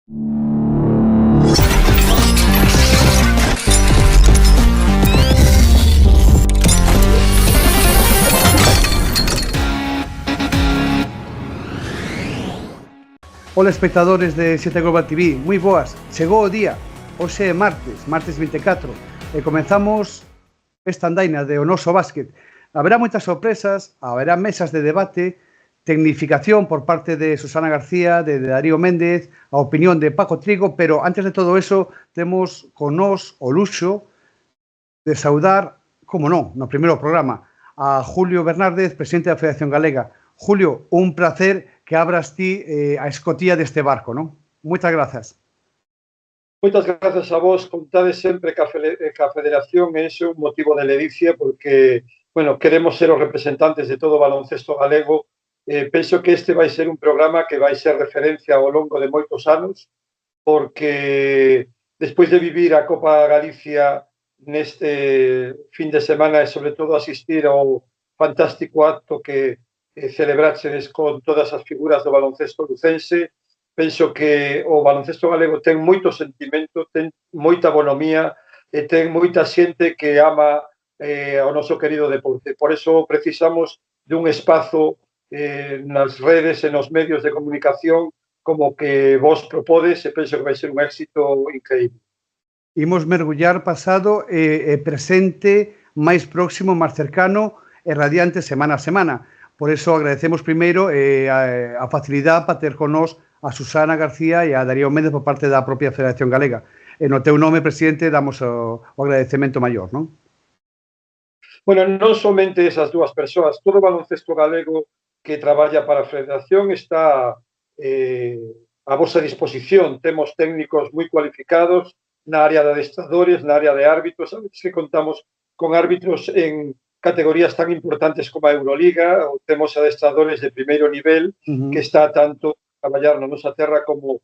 Hola espectadores de 7 Global TV, moi boas, chegou o día, hoxe é martes 24, e comenzamos esta andaina de o noso básquet. Haberá moitas sorpresas, haberá mesas de debate, tecnificación por parte de Susana García, de Darío Méndez, a opinión de Paco Trigo, pero antes de todo eso temos con nós o luxo de saudar, como non, no primeiro programa, a Julio Bernárdez, presidente da Federación Galega. Julio, un placer que abras ti a escotilla deste barco, non? Moitas grazas. Moitas grazas a vos, contades sempre que a Federación é ese un motivo de ledicia porque, bueno, queremos ser os representantes de todo o baloncesto galego. Penso que este vai ser un programa que vai ser referencia ao longo de moitos anos porque despois de vivir a Copa Galicia neste fin de semana e sobre todo asistir ao fantástico acto que celebraxedes con todas as figuras do baloncesto lucense, penso que o baloncesto galego ten moito sentimento, ten moita bonomía e ten moita xente que ama o noso querido deporte. Por eso precisamos dun espazo nas redes e nos medios de comunicación como que vos propodes e penso que vai ser un éxito increíble. Imos mergullar pasado e presente máis próximo, máis cercano e radiante semana a semana. Por eso agradecemos primeiro a facilidade para ter con nós a Susana García e a Darío Méndez por parte da propia Federación Galega. E no teu nome, presidente, damos o agradecemento maior, non? Bueno, non somente esas dúas persoas, todo o baloncesto galego que traballa para a Federación está a vosa disposición. Temos técnicos moi cualificados na área de adestradores, na área de árbitros, sabes que contamos con árbitros en categorías tan importantes como a Euroliga, ou temos adestradores de primeiro nivel que está tanto a traballar na nosa terra como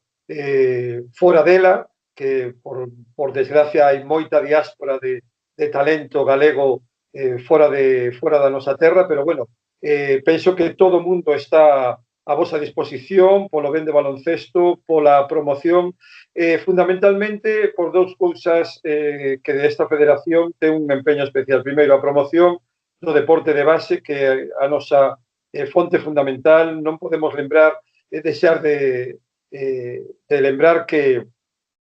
fora dela, que por desgracia hai moita diáspora de talento galego fora da nosa terra, pero bueno, penso que todo o mundo está a vosa disposición polo ben de baloncesto, pola promoción, fundamentalmente por dous cousas que desta federación ten un empeño especial. Primeiro, a promoción do deporte de base, que é a nosa fonte fundamental. Non podemos deixar de lembrar que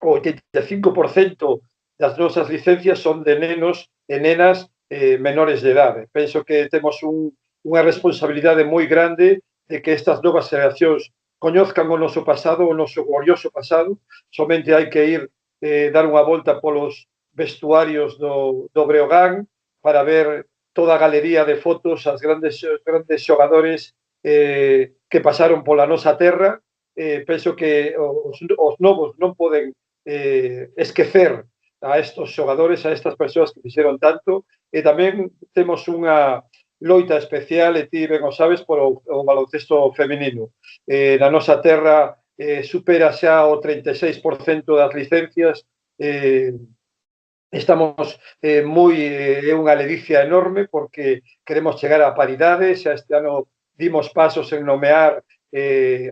o 85% das nosas licencias son de nenos e nenas menores de idade. Penso que temos unha responsabilidade moi grande de que estas novas xeracións coñozcan o noso pasado, o noso glorioso pasado. Somente hai que ir dar unha volta polos vestuarios do Breogán para ver toda a galería de fotos, as grandes xogadores que pasaron pola nosa terra. Penso que os novos non poden esquecer a estos xogadores, a estas persoas que fixeron tanto, e tamén temos unha loita especial, e ti ben o sabes, por o baloncesto feminino. Na nosa terra supera xa o 36% das licencias. Estamos é unha ledicia enorme porque queremos chegar á paridade. Xa este ano dimos pasos en nomear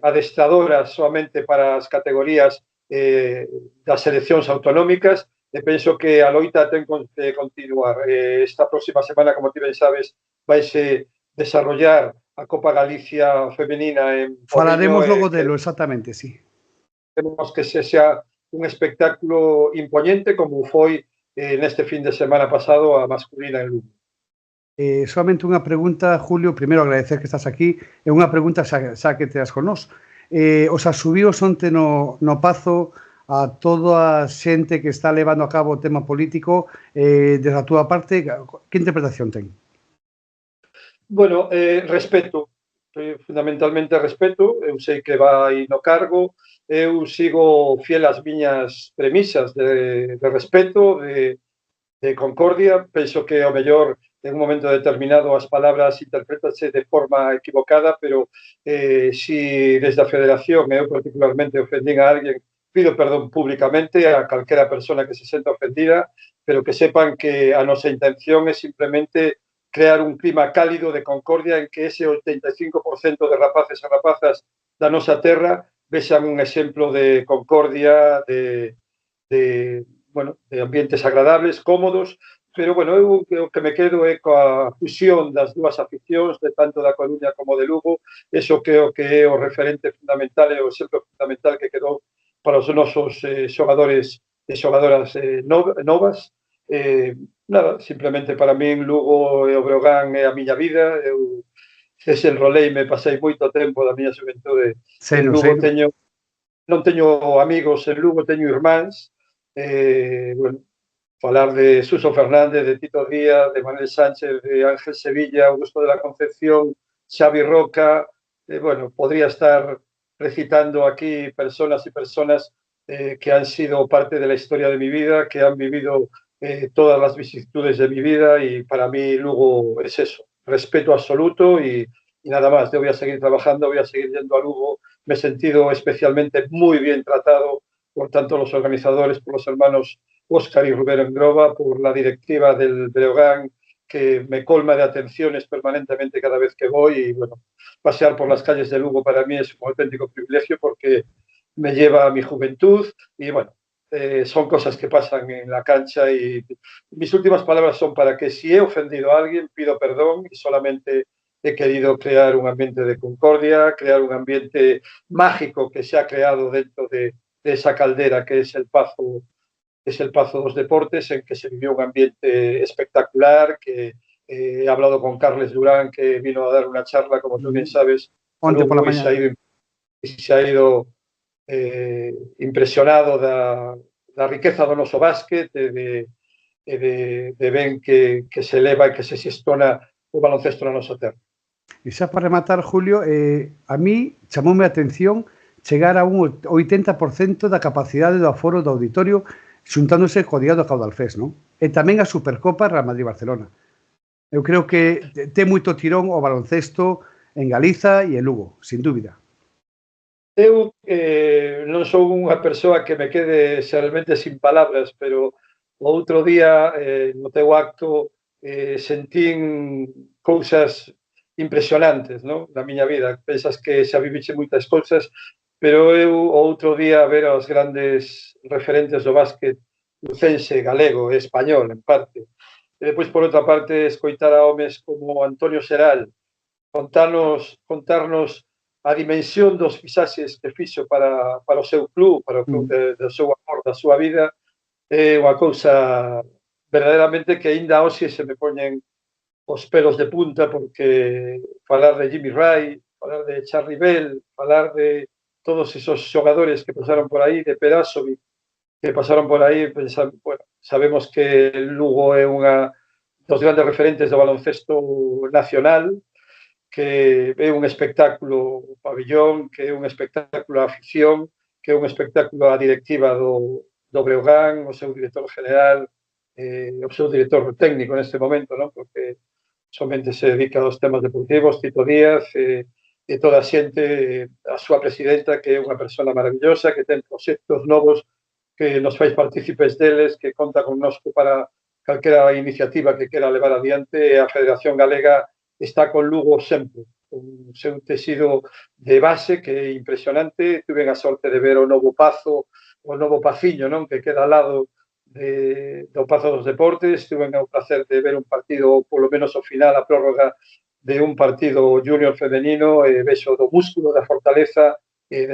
adestradoras solamente para as categorías das seleccións autonómicas, e penso que a loita ten que continuar. Esta próxima semana, como ti ben sabes, vaise desarrollar a Copa Galicia femenina en Porriño. Falaremos logo delo, exactamente, sí. Temos que sexa un espectáculo impoñente como foi neste fin de semana pasado a masculina en Lugo. Solamente unha pregunta, Julio, primeiro agradecer que estás aquí, e unha pregunta xa que teas con nós. Os asubíos onte no Pazo a toda a xente que está levando a cabo o tema político, desde a túa parte, que interpretación ten? Bueno, respeto, fundamentalmente respeto. Eu sei que vai no cargo, eu sigo fiel ás miñas premisas de respeto, de concordia. Penso que ao mellor en un momento determinado as palabras interpretanse de forma equivocada, pero si desde a Federación eu particularmente ofendín a alguén, pido perdón públicamente a calquera persona que se senta ofendida, pero que sepan que a nosa intención é simplemente crear un clima cálido de concordia en que ese 85% de rapaces e rapazas da nosa terra vexan un exemplo de concordia, bueno, de ambientes agradables, cómodos, pero, bueno, eu o que me quedo é coa fusión das dúas aficións, de tanto da Coruña como de Lugo. Eso creo que é o referente fundamental e o exemplo fundamental que quedou para os nosos xogadores e xogadoras novas. Nada, simplemente para min Lugo e o Breogán é a miña vida. Eu desenroleime, pasei moito tempo da miña xuventude en Lugo. Non teño amigos en Lugo, teño irmáns. Bueno, falar de Suso Fernández, de Tito Díaz, de Manuel Sánchez, de Ángel Sevilla, Augusto de la Concepción, Xavi Roca. Bueno, podría estar recitando aquí personas y personas que han sido parte de la historia de mi vida, que han vivido todas las vicisitudes de mi vida, y para mí Lugo es eso, respeto absoluto y nada más. Yo voy a seguir trabajando, voy a seguir yendo a Lugo. Me he sentido especialmente muy bien tratado por tanto los organizadores, por los hermanos Óscar y Rubén Engroba, por la directiva del Breogán, que me colma de atenciones permanentemente cada vez que voy. Y, bueno, pasear por las calles de Lugo para mí es un auténtico privilegio porque me lleva a mi juventud y, bueno, son cosas que pasan en la cancha. Y mis últimas palabras son para que, si he ofendido a alguien, pido perdón, y solamente he querido crear un ambiente de concordia, crear un ambiente mágico que se ha creado dentro de esa caldera que es el Pazo dos Deportes, en que se vivió un ambiente espectacular, que he hablado con Carles Durán, que vino a dar una charla, como tú bien sabes, onte por la mañana, y se ha ido impresionado da riqueza do noso básquet, de ben que se eleva e que se xestiona o baloncesto na nosa terra. E xa para rematar, Julio, a mí chamoume a atención chegar a un 80% da capacidade do aforo do auditorio xuntándose co día do Caudalfés, non? E tamén a Supercopa Real Madrid-Barcelona. Eu creo que ten moito tirón o baloncesto en Galiza e en Lugo, sin dúbida. Eu non sou unha persoa que me quede realmente sin palabras, pero o outro día no teu acto sentín cousas impresionantes, non? Da miña vida. Pensas que xa viviche moitas cousas, pero eu o outro día ver aos grandes referentes do básquet lucense, galego e español, en parte. E depois, por outra parte, escoitar a homes como Antonio Seral contarnos a dimensión dos fichaxes que fixo para o seu club, para o club do seu amor, da súa vida, é unha cousa verdadeiramente que aínda hoxe se me poñen os pelos de punta, porque falar de Jimmy Ray, falar de Charlie Bell, falar de todos esos xogadores que pasaron por aí, de Perasovic, que pasaron por aí, bueno, sabemos que Lugo é unha dos grandes referentes do baloncesto nacional, que é un espectáculo o pabillón, que é un espectáculo a afición, que é un espectáculo a directiva do Breogán, o seu director general, o seu director técnico neste momento, non? Porque somente se dedica aos temas deportivos, Tito Díaz, e toda a xente, a súa presidenta, que é unha persona maravillosa, que ten proxectos novos, que nos fai partícipes deles, que conta connosco para calquera iniciativa que quera levar adiante, e a Federación Galega está con Lugo sempre, con seu tecido de base que é impresionante. Tuve a sorte de ver o novo Pazo, o novo Paciño, non? Que queda ao lado do Pazo dos Deportes. Tuve o placer de ver un partido, polo menos ao final, a prórroga de un partido junior femenino, e vexo do músculo, da fortaleza e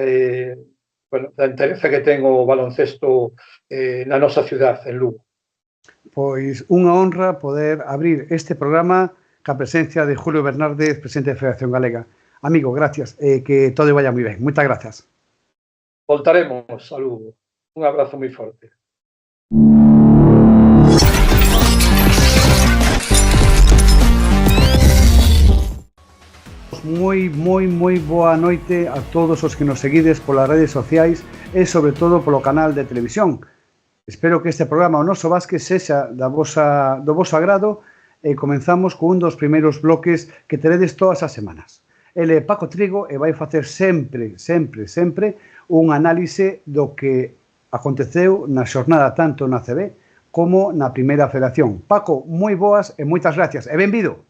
da interesa que ten o baloncesto na nosa ciudad, en Lugo. Pois unha honra poder abrir este programa ca presencia de Julio Bernárdez, presidente da Federación Galega. Amigo, gracias, que todo vaya moi ben. Moitas grazas. Voltaremos a Lugo. Un abrazo moi forte. Moi boa noite a todos os que nos seguides polas redes sociais e sobre todo polo canal de televisión. Espero que este programa, o noso básquet, sexa do voso agrado, e comenzamos con un dos primeiros bloques que teredes todas as semanas. Ele é Paco Trigo e vai facer sempre un análise do que aconteceu na xornada tanto na CB como na Primeira Federación. Paco, moi boas e moitas gracias. E benvido.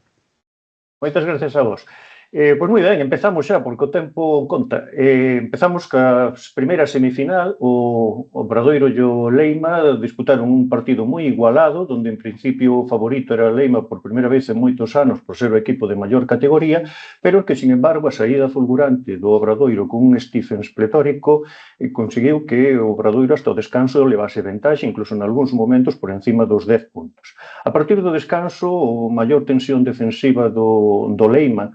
Moitas gracias a vos. Pois moi ben, empezamos xa, porque o tempo conta. Empezamos ca primeira semifinal, o Obradoiro e o Leima disputaron un partido moi igualado, donde en principio o favorito era o Leima por primeira vez en moitos anos por ser o equipo de maior categoría, pero que, sin embargo, a saída fulgurante do Obradoiro con un Stephens pletórico conseguiu que o Obradoiro hasta o descanso levase ventaxe, incluso en algúns momentos por encima dos 10 puntos. A partir do descanso, o maior tensión defensiva do Leima,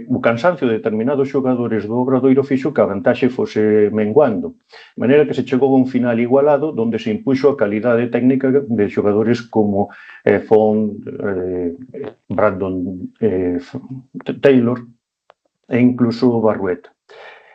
o cansancio de determinados xogadores do Obradoiro fixo que a vantaxe fose menguando. De maneira que se chegou a un final igualado onde se impuxo a calidade técnica de xogadores como Font, Brandon Taylor e incluso Barrueta.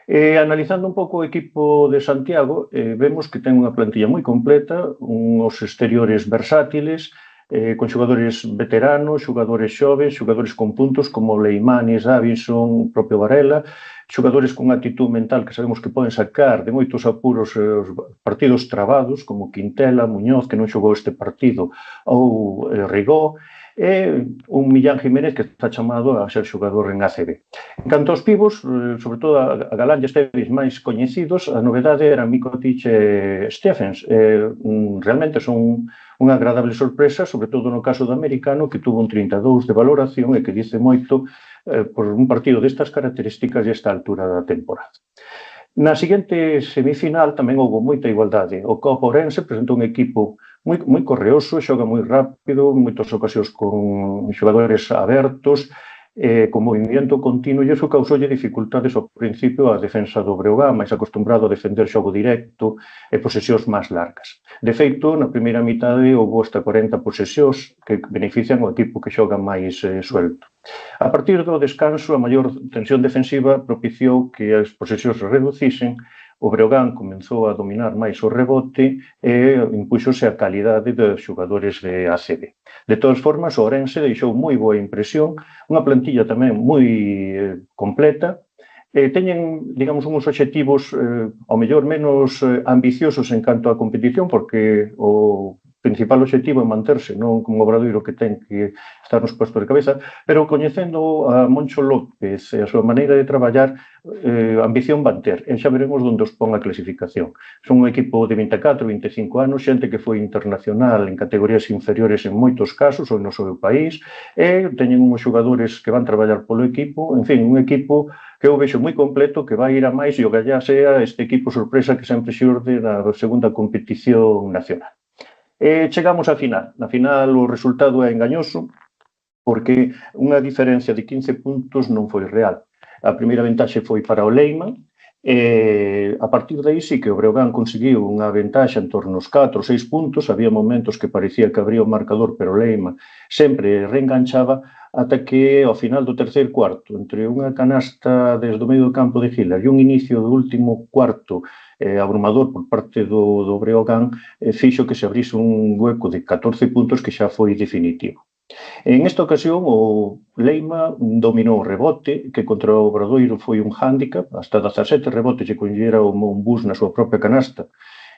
Analizando un pouco o equipo de Santiago, vemos que ten unha plantilla moi completa, uns exteriores versátiles, con xogadores veteranos, xogadores xoves, xogadores con puntos como Leimanes, Davinson, o propio Varela, xogadores con actitud mental que sabemos que poden sacar de moitos apuros os partidos trabados, como Quintela, Muñoz, que non xogou este partido, ou Rigó, e un Millán Jiménez que está chamado a ser xogador en ACB. En canto aos pivos, sobre todo a Galán e Esteves máis coñecidos, a novedade era Mikotic e Stephens. Realmente son unha agradable sorpresa, sobre todo no caso do americano, que tuvo un 32 de valoración e que dice moito por un partido destas características e esta altura da temporada. Na seguinte semifinal tamén houve moita igualdade. O Copa Ourense presentou un equipo moi correoso, xoga moi rápido, en moitas ocasións con xogadores abertos, con movimento continuo, e iso causoulle dificultades ao principio a defensa do Breogán, máis acostumbrado a defender xogo directo e posesións máis largas. De feito, na primeira mitade houve hasta 40 posesións que benefician o equipo que xoga máis suelto. A partir do descanso, a maior tensión defensiva propiciou que as posesións se reducisen, o Breogán comenzou a dominar máis o rebote e impúxose a calidade dos xogadores de ACB. De todas formas, o Ourense deixou moi boa impresión, unha plantilla tamén moi completa, teñen, digamos, uns obxectivos ao mellor menos ambiciosos en canto á competición, porque o principal obxectivo é manterse, non como Obradoiro que ten que estar nos puestos de cabeza, pero coñecendo a Moncho López e a súa maneira de traballar, ambición van ter, e xa veremos onde os pon a clasificación. Son un equipo de 24, 25 anos, xente que foi internacional en categorías inferiores en moitos casos, ou no seu país, e teñen uns xogadores que van traballar polo equipo, en fin, un equipo que eu vexo moi completo, que vai ir a máis e o gallá sea este equipo sorpresa que sempre xurde na segunda competición nacional. Chegamos á final. Na final o resultado é engañoso porque unha diferencia de 15 puntos non foi real. A primeira ventaxe foi para o Leima, a partir de aí sí que o Breogán conseguiu unha ventaxe en torno aos 4 ou 6 puntos, había momentos que parecía que abría o marcador, pero o Leima sempre reenganchaba, ata que ao final do terceiro cuarto, entre unha canasta desde o medio do campo de Gila e un inicio do último cuarto abrumador por parte do Breogán, fixo que se abrise un hueco de 14 puntos que xa foi definitivo. En esta ocasión, o Leima dominou o rebote, que contra o Obradoiro foi un hándicap, hasta 17 rebotes e collera un bus na súa propia canasta.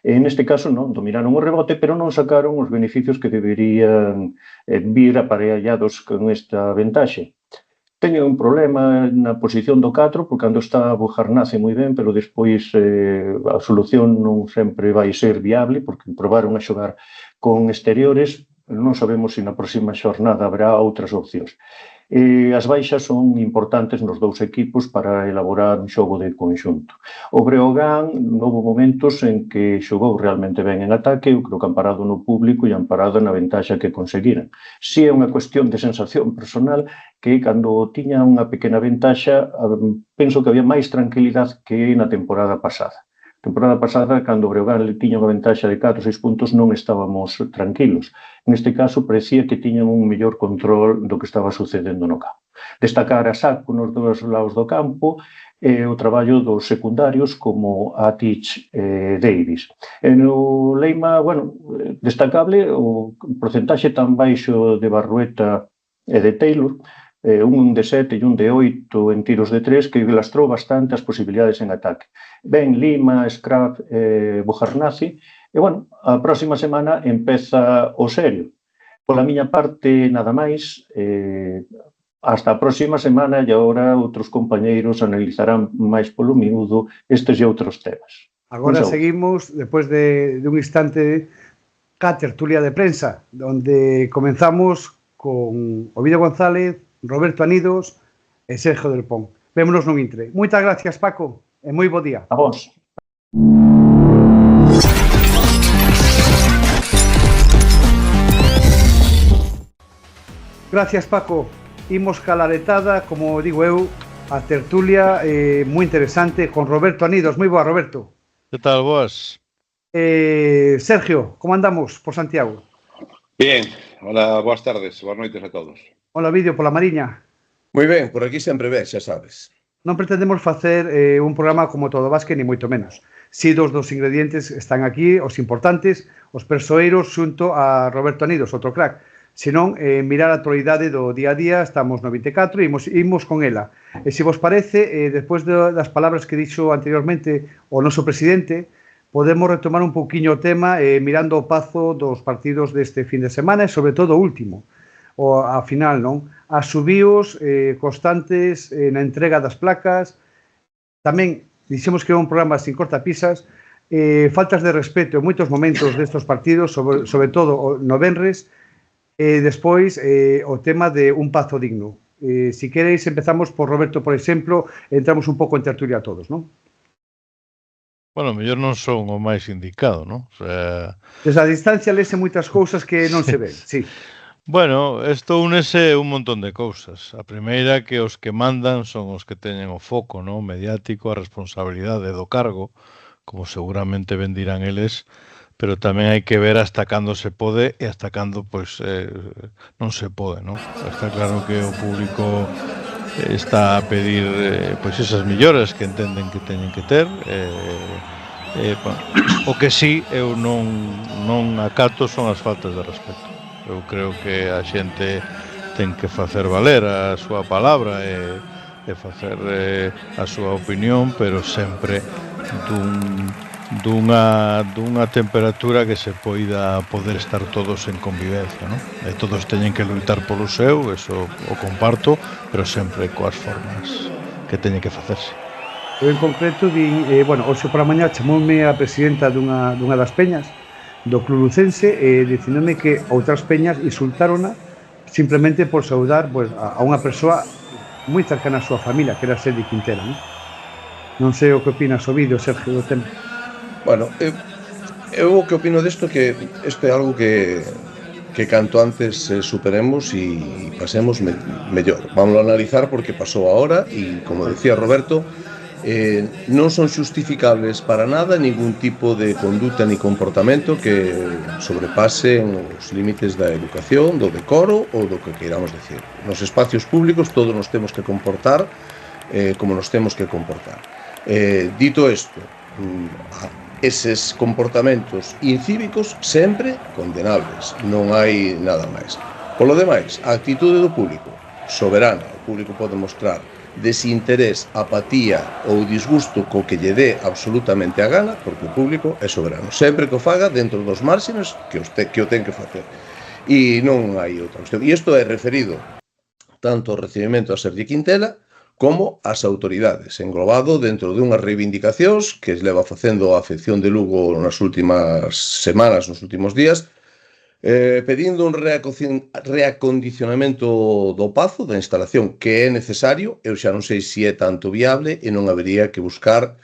Neste caso, non, dominaron o rebote, pero non sacaron os beneficios que deberían vir aparellados con esta ventaxe. Teñen un problema na posición do 4, porque cando está a Bujarnace moi ben, pero despois a solución non sempre vai ser viable, porque probaron a xogar con exteriores, non sabemos se na próxima xornada haberá outras opcións. As baixas son importantes nos dous equipos para elaborar un xogo de conxunto. O Breogán houve momentos en que xogou realmente ben en ataque, eu creo que amparado no público e amparado na ventaxa que conseguiran. Si é unha cuestión de sensación personal que cando tiña unha pequena ventaxa penso que había máis tranquilidade que na temporada pasada. A temporada pasada, cando o Breogán tiña unha ventaxa de 4 ou 6 puntos, non estábamos tranquilos. Neste caso, parecía que tiñan un mellor control do que estaba sucedendo no campo. Destacar a saco nos dous lados do campo e o traballo dos secundarios como Atic e Davis. E no Leima, bueno, destacable o porcentaxe tan baixo de Barrueta e de Taylor, un de 7 e un de 8 en tiros de 3, que lastrou bastante as posibilidades en ataque. Ben Lima, Scrap e Bujarnace, e, bueno, a próxima semana empeza o serio. Pola miña parte, nada máis, Hasta a próxima semana e agora outros compañeiros analizarán máis polo miúdo estes e outros temas. Agora seguimos, despois de un instante, ca tertulia de prensa, onde comenzamos con Ovidio González, Roberto Anidos e Sergio del Pon. Vémonos nun intre. Moitas gracias, Paco, e moi bo día. A vos. Gracias, Paco. Imos calaretada, como digo eu, a tertulia moi interesante con Roberto Anidos. Moi boa, Roberto. Que tal, boas? Sergio, como andamos por Santiago? Bien, hola, boas tardes, boas noites a todos. Hola, Vídeo, pola Mariña. Moi ben, por aquí sempre ben, xa sabes. Non pretendemos facer un programa como Todo Basque, ni moito menos. Si dos ingredientes están aquí, os importantes, os persoeiros xunto a Roberto Anidos, outro crack. Senón, mirar a actualidade do día a día, estamos no 24 e imos con ela. E se vos parece, despois das palabras que dixo anteriormente o noso presidente, podemos retomar un pouquiño o tema mirando o pazo dos partidos deste fin de semana e sobre todo o último, a final, non? As subíos constantes na entrega das placas, tamén dixemos que é un programa sin cortapisas, faltas de respeto en moitos momentos destes partidos, sobre todo no venres, e despois o tema de un pazo digno. Si queréis, empezamos por Roberto, por exemplo, entramos un pouco en tertulia a todos, non? Bueno, mellor non son o máis indicado, non? O sea... Desde a distancia lese moitas cousas que non se ven, sí. Bueno, isto únese un montón de cousas. A primeira, que os que mandan son os que teñen o foco, non? Mediático, a responsabilidade do cargo, como seguramente ben dirán eles, pero tamén hai que ver hasta cando se pode e hasta cando, pois, non se pode, non? Está claro que o público está a pedir pois esas melloras que entenden que teñen que ter, bueno, o que sí eu non acato son as faltas de respeto. Eu creo que a xente ten que facer valer a súa palabra e facer a súa opinión, pero sempre dunha temperatura que se poder estar todos en convivencia, non? E todos teñen que luitar polo seu, eso o comparto, pero sempre coas formas que teñen que facerse. Eu en concreto, bueno, hoxe por a mañá chamoume a presidenta dunha das peñas do Club Lucense dicíndome que outras peñas insultárona simplemente por saudar pues, a unha persoa moi cercana á súa familia, que era Sergi Quintela, non? Non sei o que opinas o vídeo, Sergio, do tema. Bueno, eu o que opino desto que isto é algo que canto antes superemos e pasemos mellor. Vamos a analizar porque pasou agora e, como decía Roberto, non son xustificables para nada ningún tipo de conduta ni comportamento que sobrepasen os límites da educación, do decoro ou do que queiramos decir. Nos espacios públicos todos nos temos que comportar como nos temos que comportar. Dito isto, eses comportamentos incívicos sempre condenables, non hai nada máis. Polo demais, a actitude do público soberana, o público pode mostrar desinterés, apatía ou disgusto co que lle dé absolutamente a gana, porque o público é soberano, sempre que o faga dentro dos márxemes que o ten que facer. E non hai outra cuestión. E isto é referido tanto ao recibimento a Sergi Quintela como as autoridades, englobado dentro de unhas reivindicacións que leva facendo a afección de Lugo nas últimas semanas, nos últimos días, pedindo un reacondicionamento do pazo, da instalación que é necesario. Eu xa non sei se é tanto viable e non habería que buscar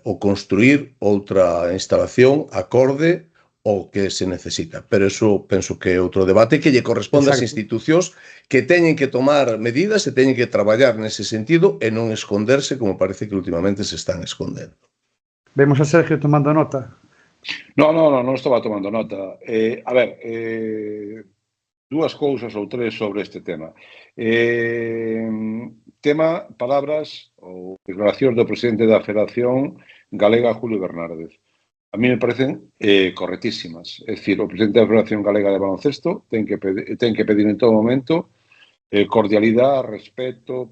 ou construir outra instalación acorde ao que se necesita. Pero eso penso que é outro debate que lle corresponde ás institucións que teñen que tomar medidas e teñen que traballar nese sentido e non esconderse como parece que últimamente se están escondendo. Vemos a Sergio tomando nota. Non estaba tomando nota. A ver, dúas cousas ou tres sobre este tema. Tema, palabras ou declaracións do presidente da Federación Galega, Julio Bernárdez. A mí me parecen correctísimas. É dicir, o presidente da Federación Galega de Baloncesto ten que pedir en todo momento cordialidade, respeto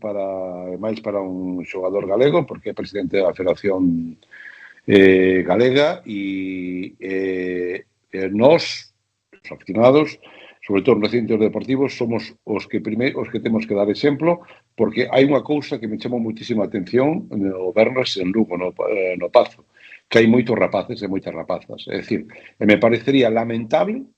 máis para un xogador galego, porque é presidente da Federación galega e nós, os aficionados, sobre todo nos recintos deportivos, somos os que temos que dar exemplo, porque hai unha cousa que me chamou muitísima atención no Bernas en Lugo, no Pazo, que hai moitos rapaces e moitas rapazas. É dicir, me parecería lamentable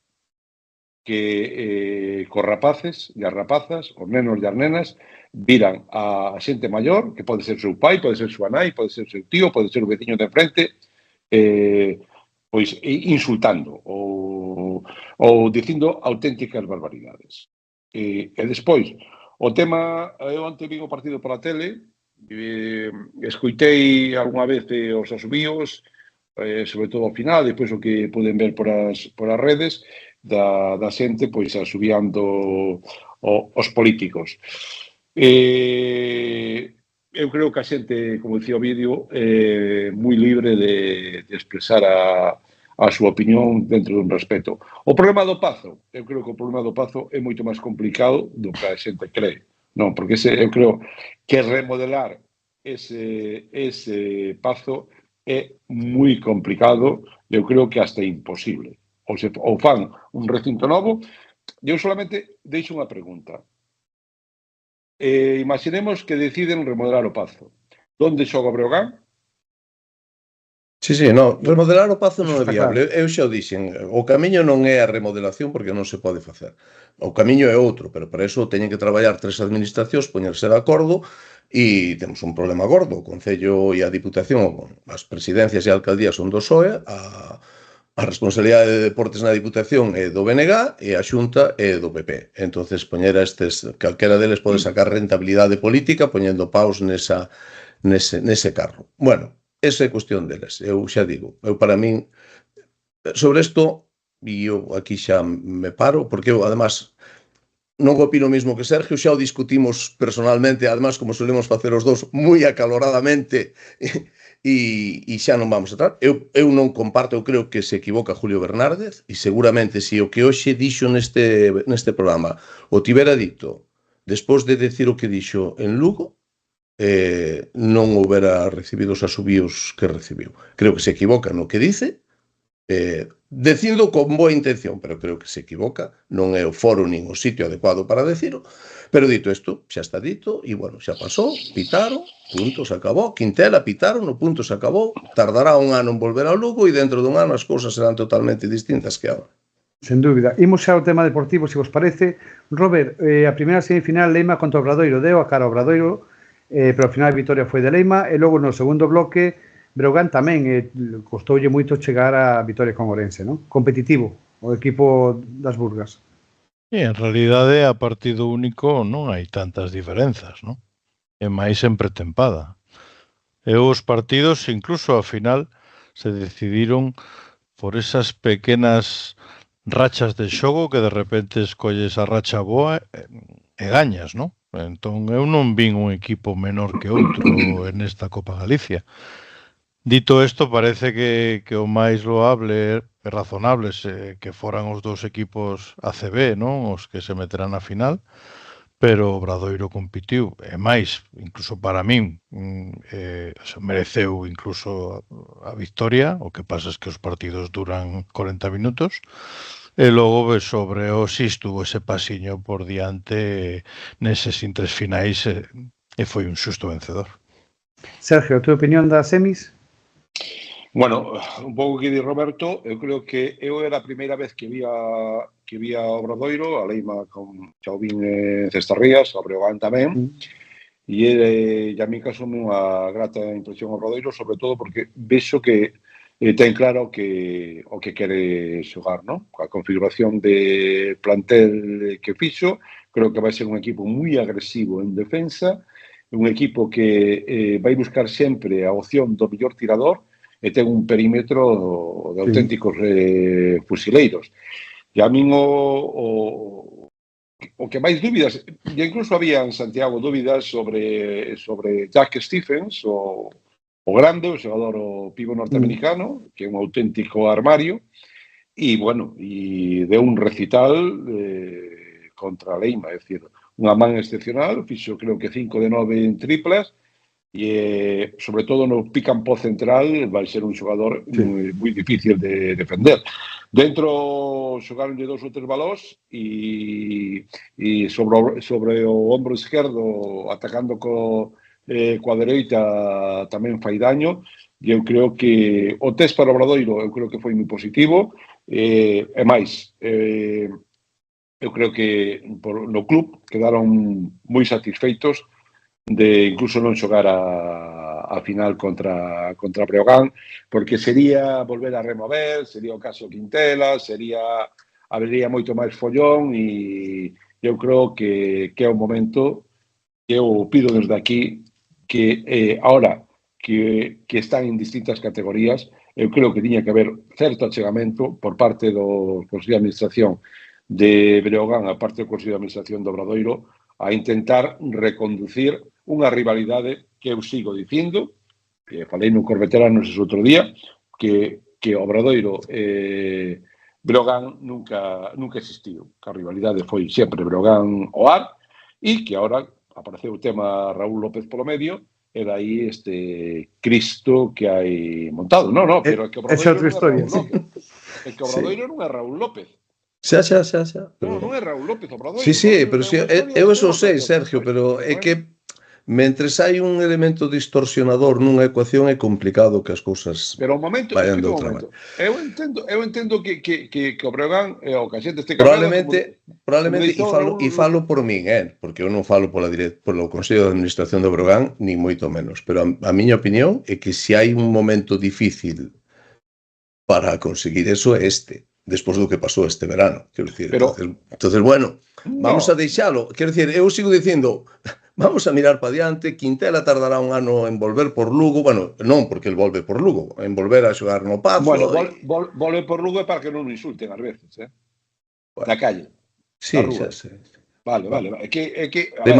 que cos rapaces e as rapazas, os nenos e as nenas, viran a xente maior, que pode ser seu pai, pode ser súa nai, pode ser seu tío, pode ser o veciño de frente, pois insultando ou dicindo auténticas barbaridades. E despois, o tema, eu onte vi o partido pola tele, escoitei algunha vez os asubíos, sobre todo ao final, depois o que poden ver por as redes, da xente, pois, asubiando os políticos. Eu creo que a xente, como dicía o vídeo, é moi libre de expresar a súa opinión dentro dun respeto. O problema do Pazo, eu creo que o problema do Pazo é moito máis complicado do que a xente cree. Non, porque eu creo que remodelar ese Pazo é moi complicado, eu creo que hasta imposible. Ou fan un recinto novo. Eu solamente deixo unha pregunta. Imaginemos que deciden remodelar o Pazo. Onde xoga o Breogán? Sí, no, remodelar o Pazo non é viable. Eu xa o dixen, o camiño non é a remodelación porque non se pode facer. O camiño é outro, pero para eso teñen que traballar 3 administracións, poñerse de acordo, e temos un problema gordo. O Concello e a Diputación, as presidencias e a alcaldía son do PSOE, a responsabilidade de deportes na Diputación é do BNG e a Xunta é do PP. Entonces, poñer a estes, calquera deles pode sacar rentabilidade política poñendo paus nese carro. Bueno, esa é cuestión deles. Eu xa digo, eu para min, sobre isto, e eu aquí xa me paro, porque eu, además, non opino o mesmo que Sergio, xa o discutimos personalmente, además, como solemos facer os dous, moi acaloradamente, e xa non vamos a entrar. Eu non comparto, eu creo que se equivoca Julio Bernárdez, e seguramente se o que hoxe dixo neste programa o tivera dito despois de decir o que dixo en Lugo, non houbera recibido os asubíos que recibiu. Creo que se equivoca no que dice, dicindo con boa intención, pero creo que se equivoca, non é o foro nin o sitio adecuado para decirlo, pero dito isto, xa está dito, e bueno, xa pasou, pitaron, punto, se acabou, Quintela, pitaron, o punto se acabou, tardará un ano en volver ao Lugo, e dentro dun ano as cousas serán totalmente distintas que agora. Sen dúbida. Imos xa ao tema deportivo, se vos parece. Robert, a primeira semifinal Leima contra Obradoiro, deu a cara ao Obradoiro, pero ao final a vitória foi de Leima, e logo no segundo bloque Breogán tamén costoulle moito chegar a vitória con Ourense, non? Competitivo o equipo das Burgas. E en realidade a partido único non hai tantas diferenzas, non? É máis en pretempada. E os partidos, incluso ao final, se decidiron por esas pequenas rachas de xogo que de repente escolles a racha boa e gañas, non? Entón, eu non vin un equipo menor que outro nesta Copa Galicia. Dito isto, parece que o máis loable e razonable que foran os dous equipos ACB, non? Os que se meterán na final, pero o Obradoiro compitiu, e máis, incluso para min, mereceu incluso a victoria, o que pasa é que os partidos duran 40 minutos, e logo sobre o Xisto ese pasiño por diante neses intres finais e foi un xusto vencedor. Sergio, a tua opinión das semis? Bueno, un pouco que di Roberto, eu creo que eu era a primeira vez que vía o Obradoiro, a Leima xa o vin en Cestarrías, o Breogán tamén, e a mí casoume unha grata impresión ao Obradoiro, sobre todo porque vexo que ten claro o que quere xogar, non? A configuración de plantel que fixo, creo que vai ser un equipo moi agresivo en defensa, un equipo que vai buscar sempre a opción do mellor tirador e ten un perímetro de auténticos fusileiros. E a min o que máis dúbidas, e incluso había en Santiago dúbidas sobre Jack Stephens, o grande, o xogador, o pivo norteamericano, que é un auténtico armario, e, bueno, deu un recital contra a Leima, é dicir, unha man excepcional, fixo creo que 5 de 9 en triplas, e sobre todo no pick and pop central vai ser un xogador moi difícil de defender. Dentro xogaronlle 2 ou 3 balós e sobre o ombro esquerdo atacando coa dereita tamén fai daño, e eu creo que o test para Obradoiro eu creo que foi moi positivo, e máis, eu creo que no club quedaron moi satisfeitos de incluso non xogar a final contra Breogán, porque sería volver a remover, sería o caso Quintela, habería moito máis follón, e eu creo que é o momento que eu pido desde aquí que ahora que están en distintas categorías, eu creo que tiña que haber certo achegamento por parte do Consello de Administración de Breogán, a parte do Consello de Administración do Obradoiro, a intentar reconducir unha rivalidade que eu sigo dicindo, que falei nun cos veteranos ese outro día, que Obradoiro Breogán nunca existiu. Que a rivalidade foi sempre Breogán-OAR, e que agora apareceu o tema Raúl López polo medio, e dai este Cristo que hai montado. Non, pero é que Obradoiro non é Raúl López. É que Obradoiro non é Raúl López. Xa. Non é Raúl López Obradoiro. Sí, pero eu eso sei, Sergio, pero é que mentres hai un elemento distorsionador nunha ecuación é complicado que as cousas vayan de outra maneira. Eu entendo que o Breogán o que a xente este probablemente e falo por min, porque eu non falo polo Consello de Administración do Breogán, ni moito menos, pero a miña opinión é que se hai un momento difícil para conseguir eso é despois do que pasou este verano, quero dicir, entonces bueno, vamos a deixalo, quero dicir, eu sigo dicindo, vamos a mirar para diante, Quintela tardará un ano en volver por Lugo, bueno, non porque el volve por Lugo, en volver a xogar no Pazo. Bueno, volve por Lugo é para que non o insulten ás veces, da calle. Sí, xa sei. Vale. É que de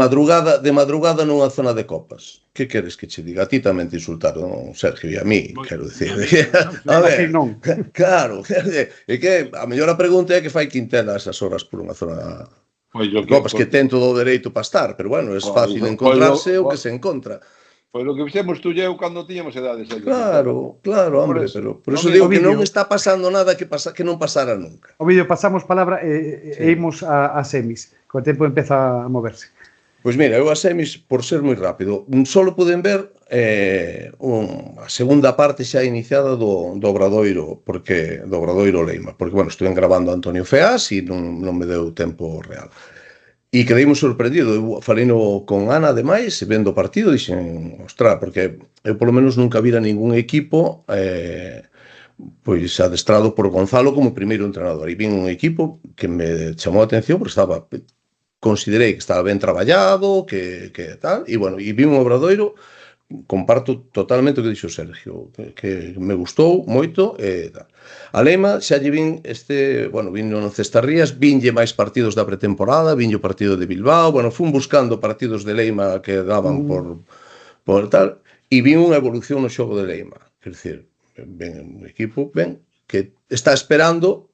madrugada nunha zona de copas. Que queres que che diga? A ti tamén te insultaron, Sergio, e a mí, quero dicir. A ver, claro, é que a mellor a pregunta é que fai Quintela a esas horas por unha zona de copas, que ten todo o dereito para estar, pero bueno, é fácil encontrarse o que se encontra. Pois lo que fixemos tú e eu cando tiñamos edades. Claro, hombre, pero por eso digo que non está pasando nada que non pasara nunca. Ovidio, pasamos palabra e imos a semis, que o tempo empeza a moverse. Pois mira, eu a semis, por ser moi rápido, solo poden ver a segunda parte xa iniciada do Obradoiro, porque do Obradoiro Leima, porque, bueno, estuve grabando a Antonio Feas e non me deu tempo real. E quedei moi sorprendido, eu falei con Ana ademais, vendo o partido, dixen, ostra, porque eu polo menos nunca vira ningún equipo pois adestrado por Gonzalo como primeiro entrenador, e vin un equipo que me chamou a atención porque considerei que estaba ben traballado, que tal, e bueno, e vi un Obradoiro, comparto totalmente o que dixo Sergio, que me gustou moito e tal. A Leima xa lle vin vin no Cestarrías, vinlle máis partidos da pretemporada, vinlle o partido de Bilbao, bueno, fun buscando partidos de Leima que daban por tal, e vin unha evolución no xogo de Leima, quer dizer, ben un equipo que está esperando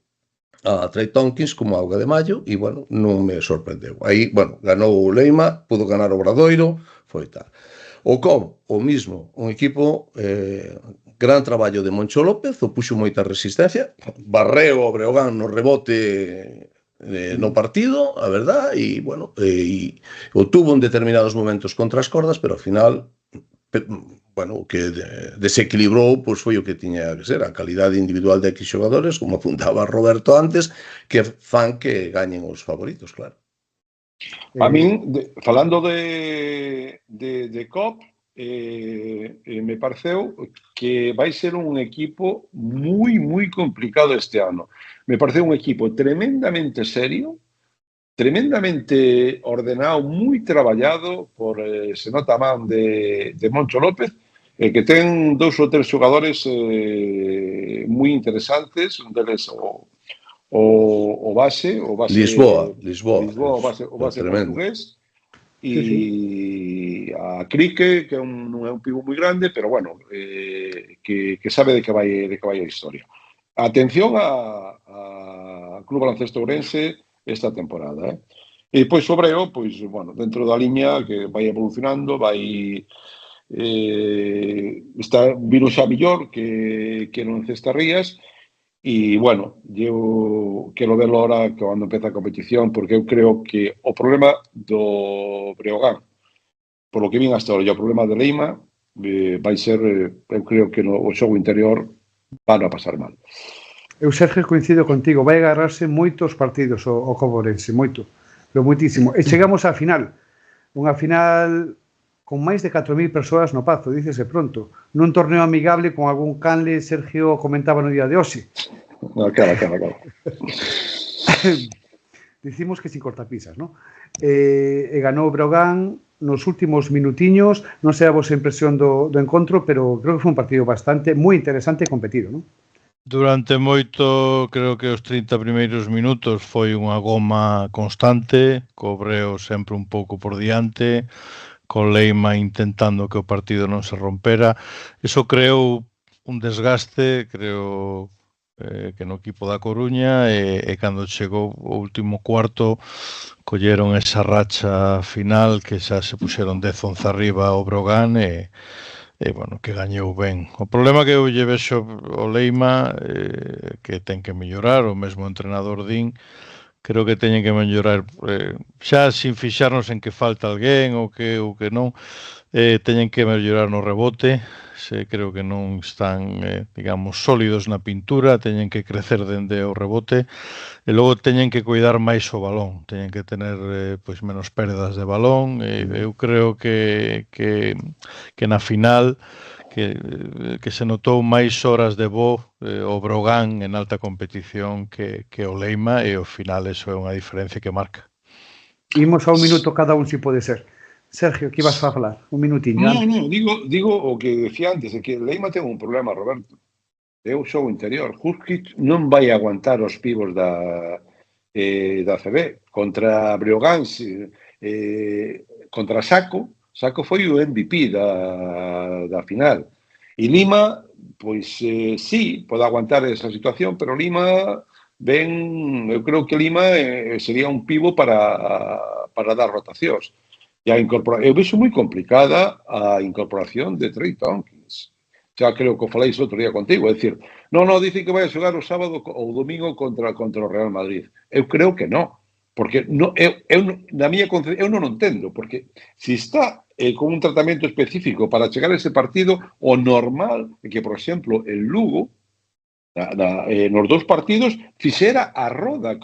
a Trey Tompkins como auga de maio e, bueno, non me sorprendeu. Aí, bueno, ganou o Leima, pudo ganar o Obradoiro, foi tal. O Com, o mismo, un equipo gran traballo de Moncho López, o puxo moita resistencia, barreo o Breogán no rebote no partido, a verdad, e, bueno, o tuvo en determinados momentos contra as cordas, pero ao final, bueno, o que desequilibrou pois foi o que tiña que ser, a calidade individual de X xogadores, como apuntaba Roberto antes, que fan que gañen os favoritos, claro. A min, falando de COP, me pareceu que vai ser un equipo moi complicado este ano. Me pareceu un equipo tremendamente serio, tremendamente ordenado, moi traballado por, se nota a man de Moncho López, que ten 2 ou 3 xogadores moi interesantes, un deles o base Lisboa, o base portugués, e a Crique, que non é un pivo moi grande, pero bueno, que sabe de que vai a historia. Atención a Club Baloncesto Ourense esta temporada, E depois sobre o, pois, bueno, dentro da liña que vai evolucionando, vai está vino xa mellor que non Cestarrías, E, bueno, eu quero verlo ahora cando empeza a competición, porque eu creo que o problema do Breogán, por lo que vin hasta ahora, e o problema de Leima, vai ser, eu creo que no o xogo interior van a pasar mal. Eu, Sergio, coincido contigo, vai agarrarse moitos partidos o Coborense, moito, pero moitísimo. E chegamos á final, unha final con máis de 4.000 persoas no Pazo, dícese pronto, nun torneo amigable con algún canle, Sergio comentaba no día de hoxe. No, acaba. Dicimos que sin cortapisas, non? E ganou Breogán nos últimos minutiños, non sei a vosa impresión do encontro, pero creo que foi un partido bastante, moi interesante e competido, non? Durante moito, creo que os 30 primeiros minutos foi unha goma constante, co Breo sempre un pouco por diante, con Leima intentando que o partido non se rompera. Iso creou un desgaste, creo que no equipo da Coruña, e cando chegou o último cuarto colleron esa racha final que xa se puxeron 10-11 arriba o Breogán e bueno, que gañou ben. O problema que eu lle vexo o Leima, que ten que mellorar, o mesmo entrenador din, creo que teñen que mellorar, xa sin fixarnos en que falta alguén ou que non, teñen que mellorar no rebote, creo que non están, digamos, sólidos na pintura, teñen que crecer dende o rebote, e logo teñen que cuidar máis o balón, teñen que tener pois menos perdas de balón, eu creo que na final que se notou máis horas de bo o Breogán en alta competición que o Leima, e ao final eso é unha diferencia que marca. Imos a un minuto cada un, si pode ser. Sergio, que ibas a falar? Un minutiño. No, digo o que decía antes, é que Leima ten un problema, Roberto. É o xogo interior. Huskic non vai aguantar os pivos da CB. Contra Breogán, contra Saco foi o MVP da final. E Lima, pois sí, pode aguantar esa situación, pero Lima eu creo que Lima sería un pivo para dar rotacións. E eu vexo moi complicada a incorporación de Trey Tompkins. Xa creo que o faléis outro día contigo, é dicir, non, dicen que vai a xogar o sábado ou o domingo contra o Real Madrid. Eu creo que non, porque na miña concepción, eu non entendo, porque se está con un tratamento específico para chegar a ese partido, o normal é que, por exemplo, el Lugo, nos dous partidos, fixera a roda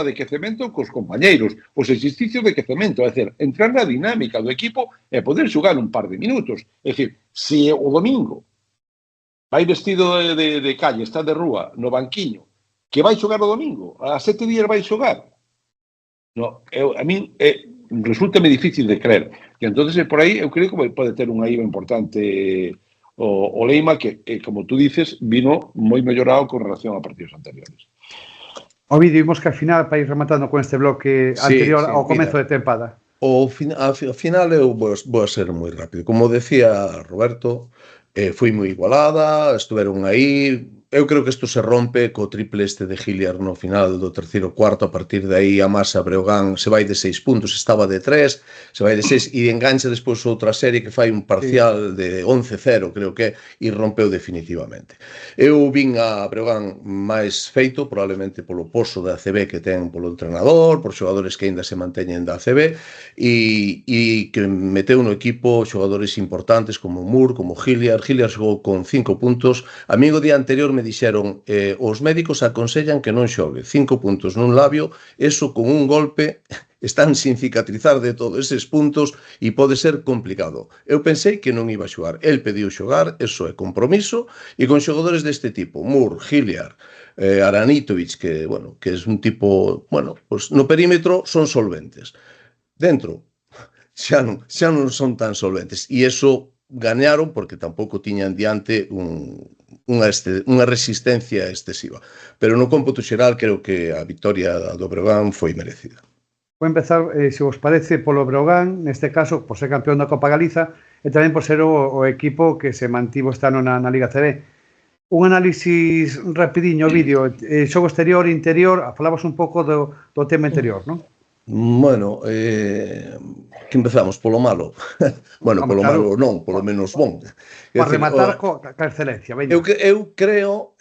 de quecemento cos compañeiros, os exercicios de quecemento, é dicir, entrar na dinámica do equipo e poder xogar un par de minutos. É dicir, se o domingo vai vestido de calle, está de rúa, no banquiño, que vai xogar o domingo, a 7 días vai xogar, a min resulta-me difícil de creer. E entonces por aí eu creo que pode ter unha IVA importante o Leima, que, como tú dices, vino moi mellorado con relación a partidos anteriores. Ovidio, vimos que al final, para ir rematando con este bloque anterior ao comezo de tempada. Ao final eu vou a ser moi rápido. Como decía Roberto, foi moi igualada, estuveron aí. Eu creo que isto se rompe co triple de Hilliard no final do terceiro cuarto. A partir de aí a masa Breogán se vai de 6 puntos, estaba de 3, se vai de 6 e engancha despois outra serie que fai un parcial de 11-0, creo que, e rompeu definitivamente. Eu vin a Breogán máis feito, probablemente polo poso da ACB que ten polo entrenador, por xogadores que aínda se manteñen da ACB, e que meteu no equipo xogadores importantes como Moore, como Hilliard. Hilliard xogou con 5 puntos. A mí o día anterior me dixeron os médicos aconsellan que non xogue 5 puntos nun labio, eso con un golpe están sin cicatrizar de todos eses puntos e pode ser complicado. Eu pensei que non iba a xogar, el pediu xogar, eso é compromiso, e con xogadores deste tipo, Moore, Hilliard, Aranitovic, que é un tipo, pues no perímetro son solventes, dentro xa non son tan solventes, e eso gañaron porque tampouco tiñan diante unha resistencia excesiva. Pero no cómputo xeral creo que a victoria do Breogán foi merecida. Vou empezar, se vos parece, polo Breogán, neste caso, por ser campeón da Copa Galiza, e tamén por ser o equipo que se mantivo este ano na Liga CB. Un análisis rapidiño, vídeo, xogo exterior, interior, falamos un pouco do tema interior, non? Bueno, que empezamos polo malo. Bueno, Vamos, polo malo claro, non, polo menos bon. para rematar ca excelencia, veña. Eu creo,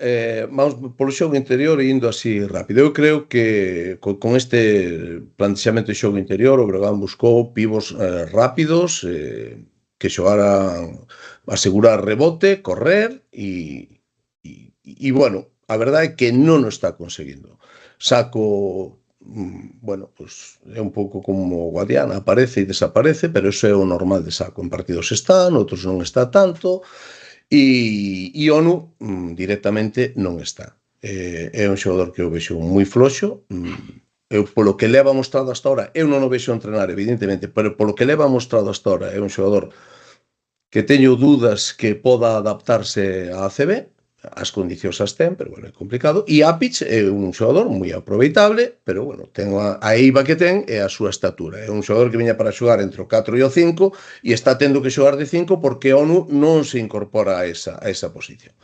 vamos polo xogo interior e indo así rápido, eu creo que con este plantexamento de xogo interior o Breogán buscou pivos rápidos, que xogaran asegurar rebote, correr e bueno, a verdade é que non o está conseguindo. Saco, bueno, pues é un pouco como Guadiana, aparece e desaparece, pero iso é o normal de Saco. En partidos está, noutros non está tanto, e ONU directamente non está. É un xogador que eu vexo moi floxo, eu polo que leva mostrado hasta ahora, eu non o vexo entrenar evidentemente, pero polo que leva mostrado hasta ahora é un xogador que teño dúdas que poda adaptarse á ACB, as condicións as ten, pero bueno, é complicado. E Apic é un xogador moi aproveitable, pero bueno, ten a eiva que ten e a súa estatura. É un xogador que viña para xogar entre o 4 e o 5 e está tendo que xogar de 5 porque ONU non se incorpora a esa posición.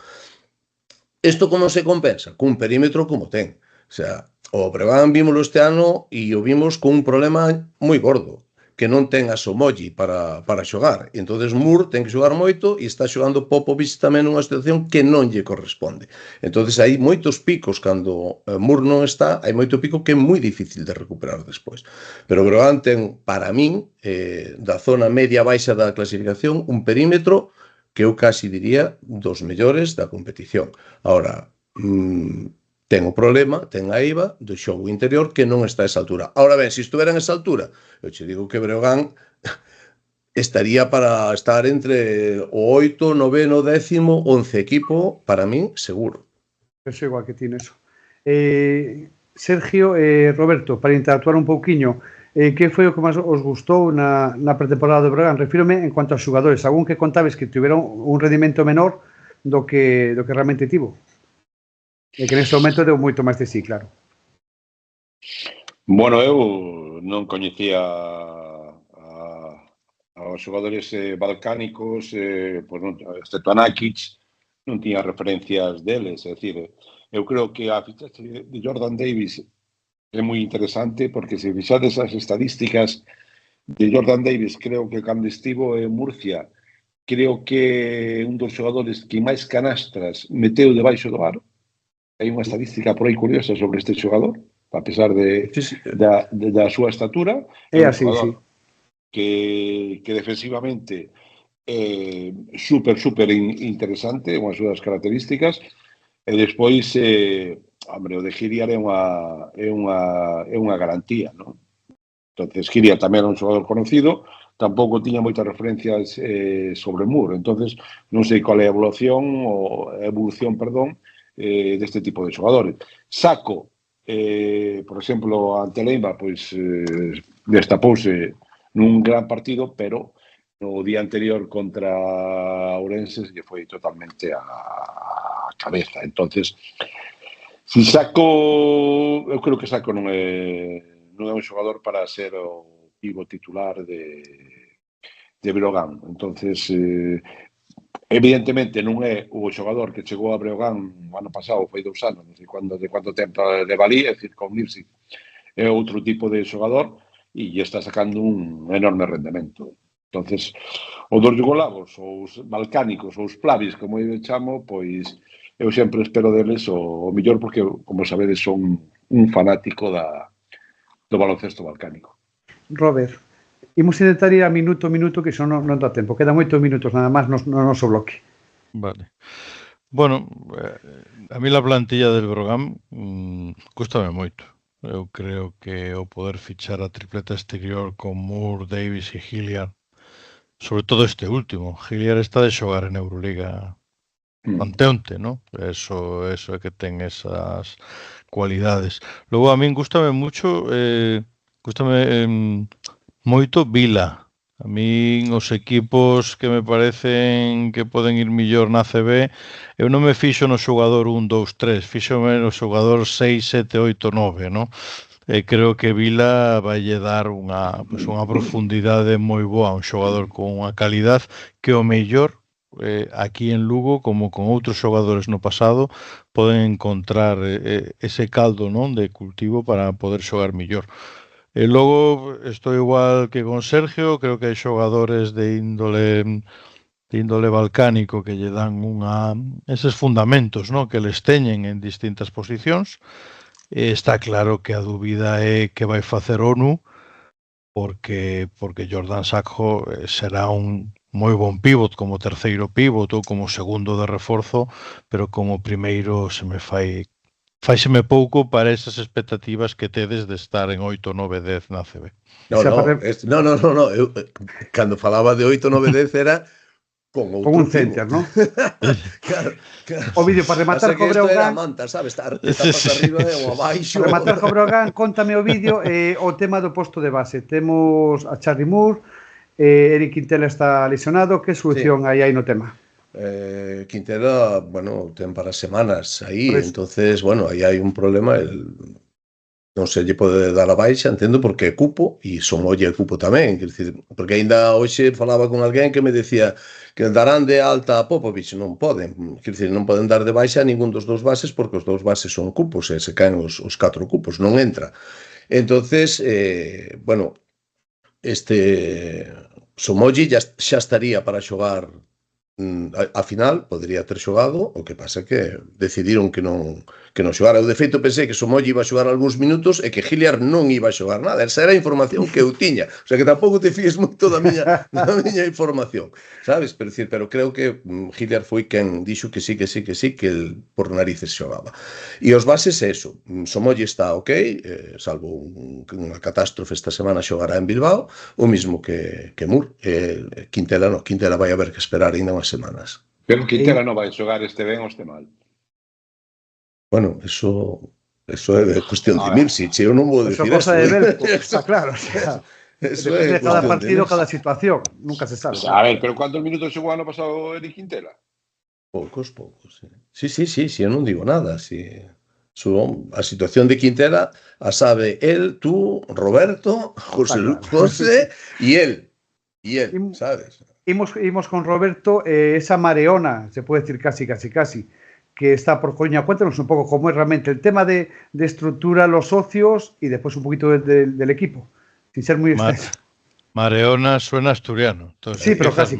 Isto como se compensa? Cun perímetro como ten. O sea, o Breogán vímoslo este ano e o vimos con un problema moi gordo, que non ten a Somoji para xogar. E entonces Moore ten que xogar moito e está xogando Popovic tamén nunha situación que non lle corresponde. Entonces hai moitos picos cando Moore non está, hai moito pico que é moi difícil de recuperar despois. Pero Breogán ten, para min, da zona media baixa da clasificación, un perímetro que eu casi diría dos mellores da competición. Ahora, ten o problema, ten a eiva do xogo interior que non está a esa altura. Ahora ben, se estuvera en esa altura, eu che digo que Breogán estaría para estar entre o 8, 9, 10, 11 equipo, para min, seguro. Eso igual que tiene eso. Sergio, Roberto, para interactuar un pouquiño, que foi o que máis os gustou na pretemporada do Breogán? Refírome en cuanto a xogadores, algún que contabes que tiveron un rendimento menor do que realmente tivo. E que neste momento deu moito máis de sí, claro. Bueno, eu non coñecía aos xogadores balcánicos, pues non, excepto a Nakic, non tiña referencias deles, é dicir, eu creo que a fichaxe de Jordan Davis é moi interesante porque se fixades as estadísticas de Jordan Davis, creo que cando estivo en Murcia, creo que un dos xogadores que máis canastras meteu debaixo do aro. Hai unha estadística por aí curiosa sobre este xogador, a pesar da súa estatura. É así, sí. Que defensivamente é super interesante, unhas súas características, e despois hombre, o de Hilliard é unha garantía, non? Entonces, Hilliard tamén era un xogador conocido, tampouco tiña moitas referencias sobre Moore, entonces non sei qual é a evolución, deste tipo de xogadores. Saco, por exemplo, ante Leiva, pois destapouse nun gran partido, pero no día anterior contra Ourense lle foi totalmente a cabeza. Entonces, si Saco, eu creo que Saco non é un xogador para ser o pivo titular de Breogán. Entonces, evidentemente non é o xogador que chegou a Breogán o ano pasado, foi 2 anos, non sei de quanto tempo de valía, é dicir, con Lipsy é outro tipo de xogador e está sacando un enorme rendemento. Entonces, os dos yugolavos, os balcánicos, os plavis, como eu chamo, pois eu sempre espero deles o mellor porque, como sabedes, son un fanático do baloncesto balcánico. Robert, imos intentar ir a minuto, que xa non dá tempo. Quedan 8 minutos nada máis no noso bloque. Vale. Bueno, a mí la plantilla del Breogán cústame moito. Eu creo que o poder fichar a tripleta exterior con Moore, Davis e Hilliard, sobre todo este último. Hilliard está de xogar en Euroliga anteonte, ¿no? Eso é que ten esas cualidades. Logo, a min gústame moito Vila. A min os equipos que me parecen que poden ir millor na CB, eu non me fixo no xogador 1, 2, 3, fixome no xogador 6, 7, 8, 9, ¿no? Creo que Vila vaille dar unha profundidade moi boa, un xogador con unha calidad que o mellor aquí en Lugo, como con outros xogadores no pasado, poden encontrar ese caldo, non, de cultivo para poder xogar millor. E logo, estou igual que con Sergio, creo que hai xogadores de índole balcánico que lle dan eses fundamentos, ¿no?, que les teñen en distintas posicións. Está claro que a dúbida é que vai facer ONU, porque Jordan Sakho será un moi bon pívot como terceiro pívot ou como segundo de reforzo, pero como primeiro faiseme pouco para esas expectativas que tedes de estar en 8, 9, 10 na ACB. No. Cando falaba de 8, 9, 10 era con un center, ¿no? Claro. O vídeo para rematar co Breogán. Isto era Breogán. manta, sabes? Tapas arriba ou abaixo. Para rematar co Breogán, contame o vídeo o tema do posto de base. Temos a Charlie Moore, Eric Quintela está lesionado. Que solución hai no tema? Quintela, bueno, ten para semanas aí, entonces, bueno, aí hai un problema, non se lle pode dar a baixa, entendo, porque é cupo, e Somolle é cupo tamén, quer dizer, porque aínda hoxe falaba con alguén que me decía que darán de alta a Popovic, non poden, quer dizer, non poden dar de baixa a ningún dos dous bases, porque os dous bases son cupos, e se caen os 4 cupos, non entra. Entonces, bueno, Somolle xa estaría para xogar a final, podría ter xogado, o que pasa que decidiron que non xogara. Eu, de feito, pensei que Somolle iba a xogar algúns minutos e que Hilliard non iba a xogar nada. Esa era a información que eu tiña. O sea, que tampouco te fíes moito da miña información, sabes? Pero creo que Hilliard foi quen dixo que sí, que el por narices xogaba. E os bases é eso. Somolle está ok, salvo unha catástrofe esta semana xogará en Bilbao, o mismo que Moore. Quintela non, Quintela vai haber que esperar ainda unhas semanas. Pero Quintela non vai xogar este ben ou este mal. Bueno, eso é cuestión de Mirsic, eu non vou decir eso. Eso é cosa de Belko, está claro. Depende de cada partido, cada situación, nunca se sabe. A ver, pero ¿cuántos minutos xogou ano pasado Eric Quintela? Poucos, sí, eu non digo nada, a situación de Quintela a sabe él, tú, Roberto, José e él, sabes? Imos con Roberto, esa mareona, se puede decir casi, que está por Coruña. Cuéntanos un poco cómo es realmente el tema de estructura, los socios y después un poquito del equipo, sin ser muy extenso. Mareona suena asturiano. Entonces, sí, pero casi.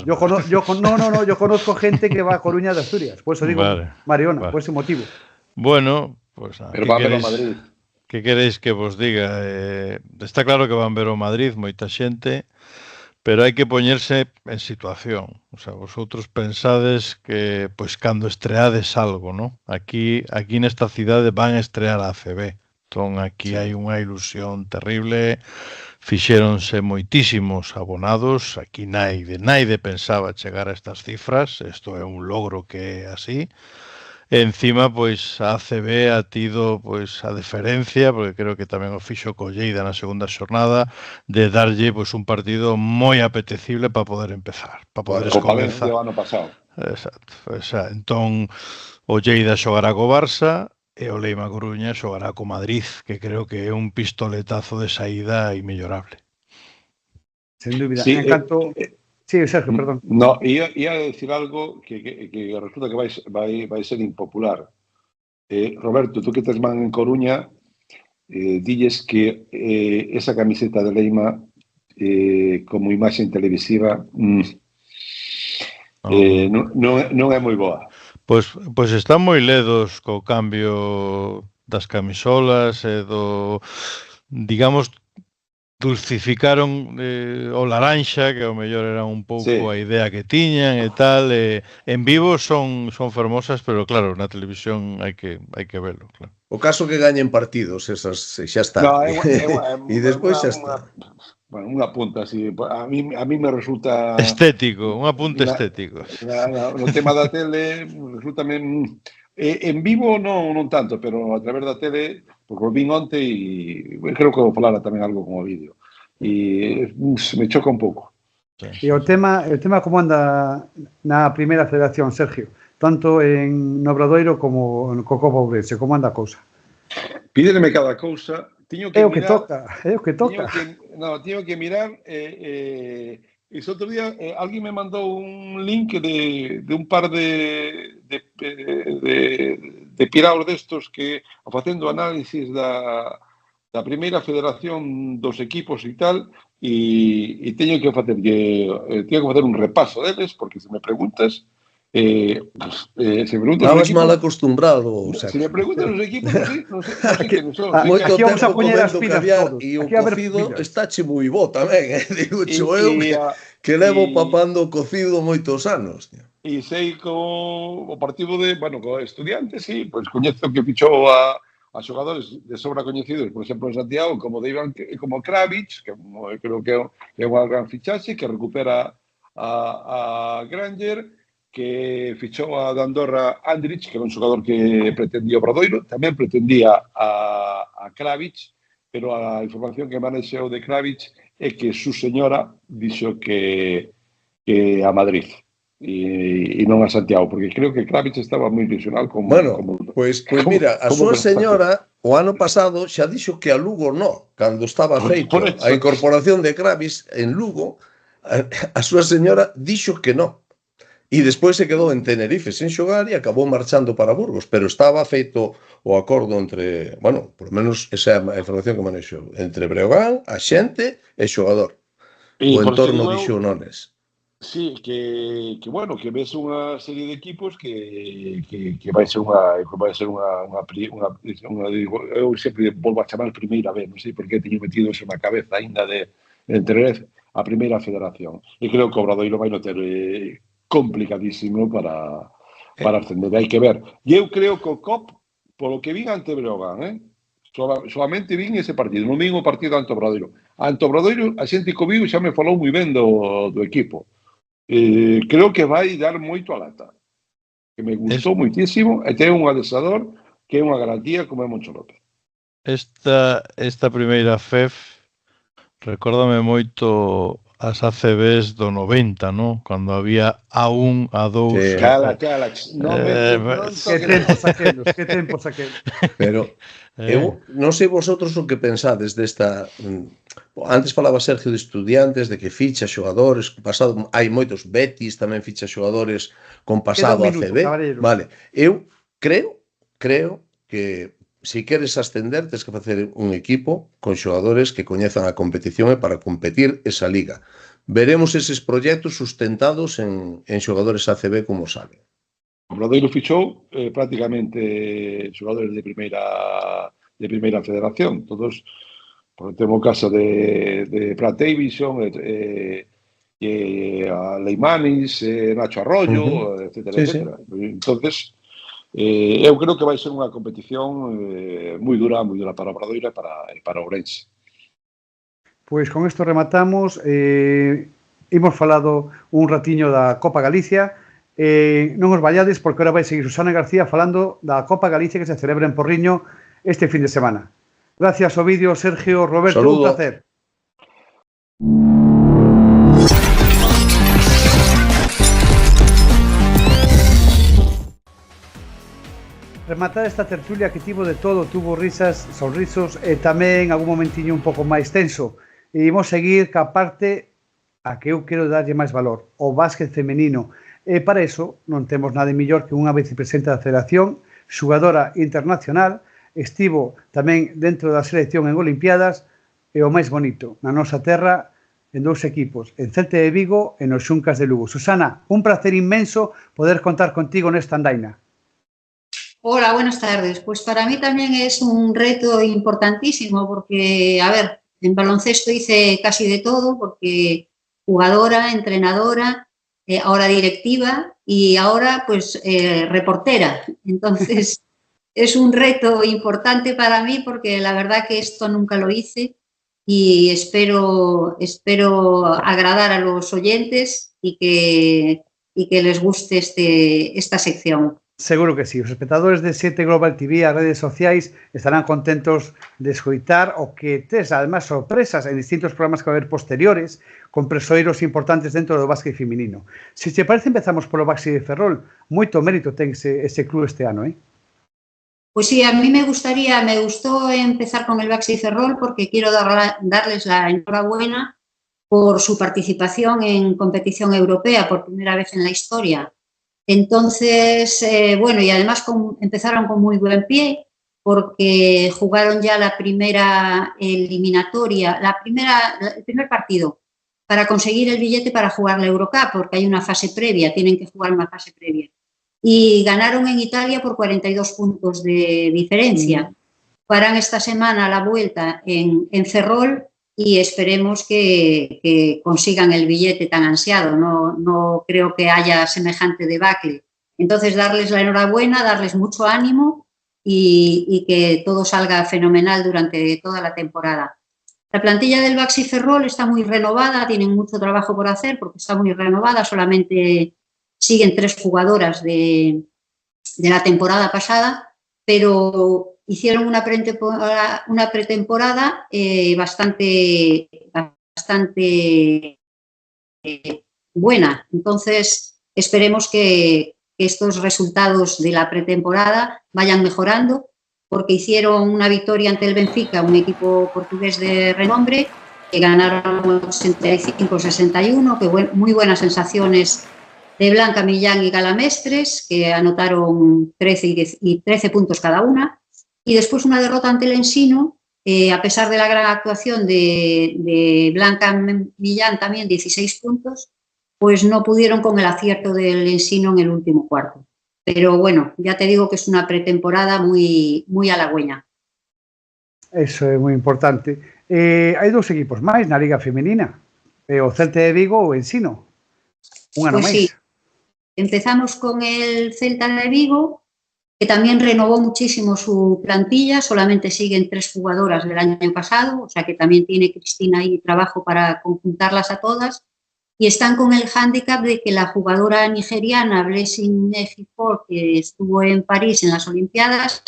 Yo conozco gente que va a Coruña de Asturias, por eso digo Mareona, por ese motivo. Bueno, pues pero van ver o Madrid. Que queréis que vos diga? Está claro que van ver o Madrid, moita xente, pero hai que poñerse en situación. O sea, vosotros pensades que, pois, cando estreades algo, ¿no? Aquí nesta cidade van a estrear a ACB. Entón, aquí hai unha ilusión terrible, fixéronse moitísimos abonados, aquí naide pensaba chegar a estas cifras, isto é un logro que é así. Encima, pois, a ACB ha tido, pois, a deferencia, porque creo que tamén o fixo co Lleida na segunda xornada, de darlle, pois, un partido moi apetecible para poder empezar, para poder comenzar. O ano pasado. Exacto. Entón, o Lleida xogará co Barça e o Leima Coruña xogará co Madrid, que creo que é un pistoletazo de saída inmellorable. Sen dúbida. Sí, sí, Sergio, perdón. No, ia a decir algo que resulta que vai ser impopular. Roberto, tú que tes man en Coruña, dilles que esa camiseta de Leima como imaxe televisiva non é moi boa. Pois están moi ledos co cambio das camisolas e digamos, dulcificaron o laranxa, que ao mellor era un pouco a idea que tiñan e tal. En vivo son fermosas, pero claro, na televisión hai que verlo, claro. O caso que gañen partidos, esas xa está. No, e despois xa está. Bueno, unha punta así, a mí me resulta estético, un apunte estético. No tema da tele resulta en vivo non tanto, pero a través da tele, porque o vin onte e creo que vou falar tamén algo con o vídeo e me choca un pouco. E o tema como anda na primeira federación, Sergio, tanto en Obradoiro como en Copa Ourense, como anda a cousa? Pídeme cada cousa. É o que toca. Teño que mirar. Ese outro día alguén me mandou un link de un par de piraos destos que facendo análisis da primeira federación dos equipos e tal, e teño que facer un repaso deles, porque se me preguntas, Estabas mal acostumbrado, se me preguntas os equipos, non sei que son. Moito Aquí vamos a tempo poñer as comendo pilas caviar todos. e o Aquí a ver cocido pilas. estáche moi bo tamén, digo eu que levo papando cocido moitos anos. E sei o partido de, bueno, co Estudiantes, sí, pois coñezo que fichou a xogadores de sobra coñecidos, por exemplo, en Santiago, como Kravic, que creo que é unha gran fichaxe, que recupera a Granger, que fichou a Andorra Andrich, que era un xogador que pretendía o Obradoiro, tamén pretendía a Kravic, pero a información que manexeu de Kravic é que su señora dixo que a Madrid e non a Santiago, porque creo que Kravic estaba moi ilusionado como... Pois mira, a súa señora o ano pasado xa dixo que a Lugo no, cando estaba feito a incorporación de Kravic en Lugo, a súa señora dixo que no. E despois se quedou en Tenerife sen xogar e acabou marchando para Burgos, pero estaba feito o acordo entre, bueno, por lo menos esa é a información que manexo, entre Breogán, a xente e xogador. O entorno dixo nones. Sí, que bueno, que ves unha serie de equipos que vai ser eu sempre volvo a chamar primeira vez, non sei por que teño metido eso na cabeza aínda de entre a primeira federación. E creo que o Obradoiro vai non ter complicadísimo para ascender, hai que ver. E eu creo que o COP, polo que vin ante Breogán, solamente vin ese partido, non vin o partido ante Obradoiro. Ante Obradoiro, a xente que o viu xa me falou moi ben do equipo. Creo que vai dar moito a lata, que me gustou moitísimo, e ten un adestrador que é unha garantía como é Moncho López. Esta primeira FEF recórdame moito as ACBs do 90, ¿no? Cando había A1, A2... Cala, que tempos aqueles. Pero eu non sei vosotros o que pensades desta... Antes falaba Sergio de Estudiantes, de que ficha xogadores, pasado hai moitos Betis, tamén ficha xogadores con pasado ACB. Vale, eu creo que se queres ascender, tens que facer un equipo con xogadores que coñezan a competición e para competir esa liga. Veremos eses proxectos sustentados en xogadores ACB como sale. O Obradoiro fichou prácticamente xogadores de primeira federación, todos, por temos o caso de Pratt Davison, a Leimanis, Nacho Arroyo, etcétera. Entonces, eu creo que vai ser unha competición moi dura para o Obradoiro e para Ourense. Pois con isto rematamos. Imos falado un ratiño da Copa Galicia. Non os vallades porque agora vai seguir Susana García falando da Copa Galicia que se celebra en Porriño este fin de semana. Gracias, Ovidio, Sergio, Roberto, saludo. Un placer. Rematar esta tertulia que tivo de todo, tuvo risas, sorrisos e tamén algún momentiño un pouco máis tenso. E imos seguir ca parte a que eu quero darlle máis valor, o básquet femenino. E para iso non temos nada mellor que unha vicepresidenta da Federación, xogadora internacional, estivo tamén dentro da selección en Olimpiadas e o máis bonito, na nosa terra, en dous equipos, en Celta de Vigo e nos Xuncas de Lugo. Susana, un placer inmenso poder contar contigo nesta andaina. Hola, buenas tardes. Pues para mí también es un reto importantísimo porque, a ver, en baloncesto hice casi de todo porque jugadora, entrenadora, ahora directiva y ahora pues reportera. Entonces es un reto importante para mí porque la verdad que esto nunca lo hice y espero agradar a los oyentes y que les guste esta sección. Seguro que sí. Os espectadores de 7 Global TV, as redes sociais, estarán contentos de escoitar o que tes, además, sorpresas en distintos programas que va a haber posteriores, con presoeiros importantes dentro do básquet feminino. Se te parece, empezamos polo Baxi de Ferrol. Moito mérito ten ese club este ano, ¿eh? Pues sí, a mí me gustó empezar con el Baxi de Ferrol porque quiero darles la enhorabuena por su participación en competición europea por primera vez en la historia. Entonces, bueno, y además empezaron con muy buen pie porque jugaron ya la primera eliminatoria, el primer partido para conseguir el billete para jugar la Eurocup, porque hay una fase previa, tienen que jugar una fase previa. Y ganaron en Italia por 42 puntos de diferencia. Farán esta semana la vuelta en Ferrol y esperemos que consigan el billete tan ansiado. No creo que haya semejante debacle. Entonces, darles la enhorabuena, darles mucho ánimo y que todo salga fenomenal durante toda la temporada. La plantilla del Baxi Ferrol está muy renovada, tienen mucho trabajo por hacer porque está muy renovada, solamente siguen 3 jugadoras de la temporada pasada, pero hicieron una pretemporada bastante buena. Entonces, esperemos que estos resultados de la pretemporada vayan mejorando, porque hicieron una victoria ante el Benfica, un equipo portugués de renombre, que ganaron 85-61, que muy buenas sensaciones de Blanca Millán y Galamestres, que anotaron 13 puntos cada una, y después una derrota ante el Ensino, a pesar de la gran actuación de Blanca Millán, también 16 puntos, pues no pudieron con el acierto del Ensino en el último cuarto. Pero bueno, ya te digo que es una pretemporada muy, muy halagüeña. Eso é moi importante. Hai 2 equipos máis na Liga Femenina, o Celta de Vigo ou o Ensino. Un ano máis. Sí. Empezamos con el Celta de Vigo, que también renovó muchísimo su plantilla, solamente siguen 3 jugadoras del año pasado, o sea que también tiene Cristina ahí trabajo para conjuntarlas a todas, y están con el hándicap de que la jugadora nigeriana Blessing Ejifor, que estuvo en París en las Olimpiadas,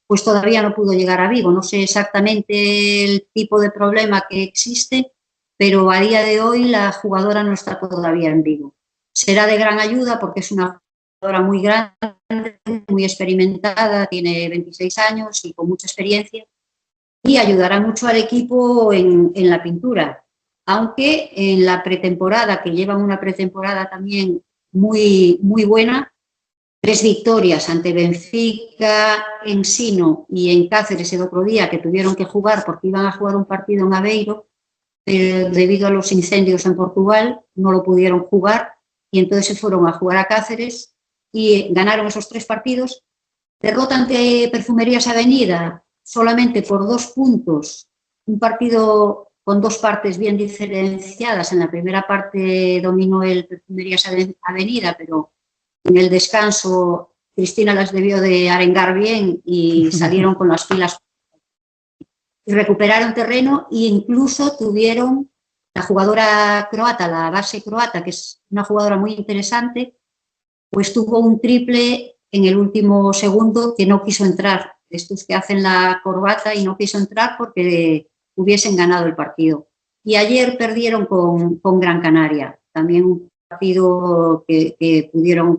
pues todavía no pudo llegar a Vigo. No sé exactamente el tipo de problema que existe, pero a día de hoy la jugadora no está todavía en Vigo. Será de gran ayuda porque es una jugadora muy grande, muy experimentada, tiene 26 años y con mucha experiencia, y ayudará mucho al equipo en la pintura. Aunque en la pretemporada, que llevan una pretemporada también muy, muy buena, 3 victorias ante Benfica, Ensino y en Cáceres el otro día, que tuvieron que jugar porque iban a jugar un partido en Aveiro, pero debido a los incendios en Portugal no lo pudieron jugar y entonces se fueron a jugar a Cáceres y ganaron esos 3 partidos. Derrota ante Perfumerías Avenida solamente por 2 puntos, un partido con 2 partes bien diferenciadas. En la primera parte dominó el Perfumerías Avenida, pero en el descanso Cristina las debió de arengar bien y salieron con las pilas y recuperaron terreno, e incluso tuvieron la jugadora croata, la base croata, que es una jugadora muy interesante, pues tuvo un triple en el último segundo que no quiso entrar. Estos que hacen la corbata y no quiso entrar porque hubiesen ganado el partido. Y ayer perdieron con Gran Canaria, también un partido que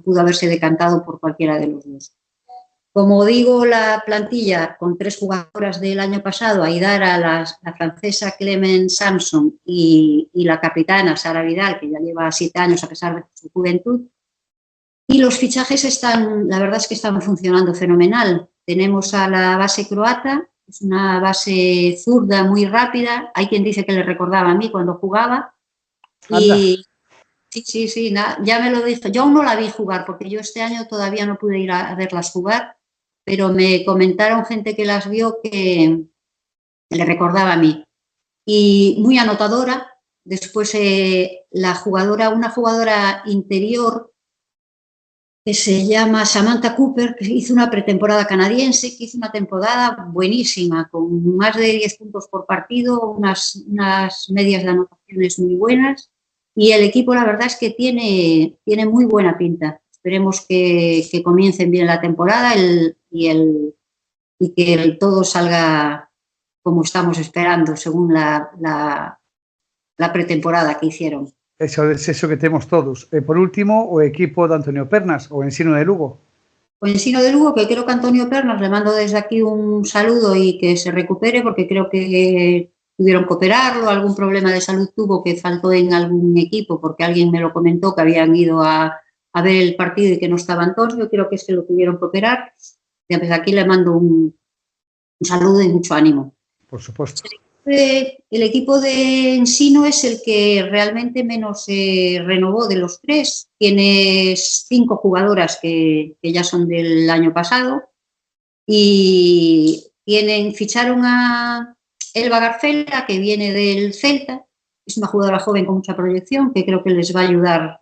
pudo haberse decantado por cualquiera de los dos. Como digo, la plantilla con 3 jugadoras del año pasado, Aidara, la francesa Clement Samson y la capitana Sara Vidal, que ya lleva 7 años a pesar de su juventud. Y los fichajes la verdad es que están funcionando fenomenal. Tenemos a la base croata, es una base zurda muy rápida, hay quien dice que le recordaba a mí cuando jugaba. Y sí, ya me lo dije. Yo aún no la vi jugar porque yo este año todavía no pude ir a verlas jugar, pero me comentaron gente que las vio que le recordaba a mí. Y muy anotadora. Después una jugadora interior que se llama Samantha Cooper, que hizo una pretemporada canadiense, que hizo una temporada buenísima, con más de 10 puntos por partido, unas medias de anotaciones muy buenas, y el equipo la verdad es que tiene muy buena pinta. Esperemos que comiencen bien la temporada y que todo salga como estamos esperando, según la pretemporada que hicieron. Eso es eso que temos todos. E por último, o equipo de Antonio Pernas, o Ensino de Lugo. O Ensino de Lugo, que creo que Antonio Pernas, le mando desde aquí un saludo y que se recupere, porque creo que tuvieron que operarlo, algún problema de salud tuvo, que faltó en algún equipo, porque alguien me lo comentó que habían ido a ver el partido y que no estaba Antonio. Creo que es que lo tuvieron que operar. Y desde aquí le mando un saludo y mucho ánimo. Por supuesto. El equipo de Ensino es el que realmente menos se renovó de los 3. Tiene 5 jugadoras que ya son del año pasado y ficharon a Elba Garcela, que viene del Celta. Es una jugadora joven con mucha proyección que creo que les va a ayudar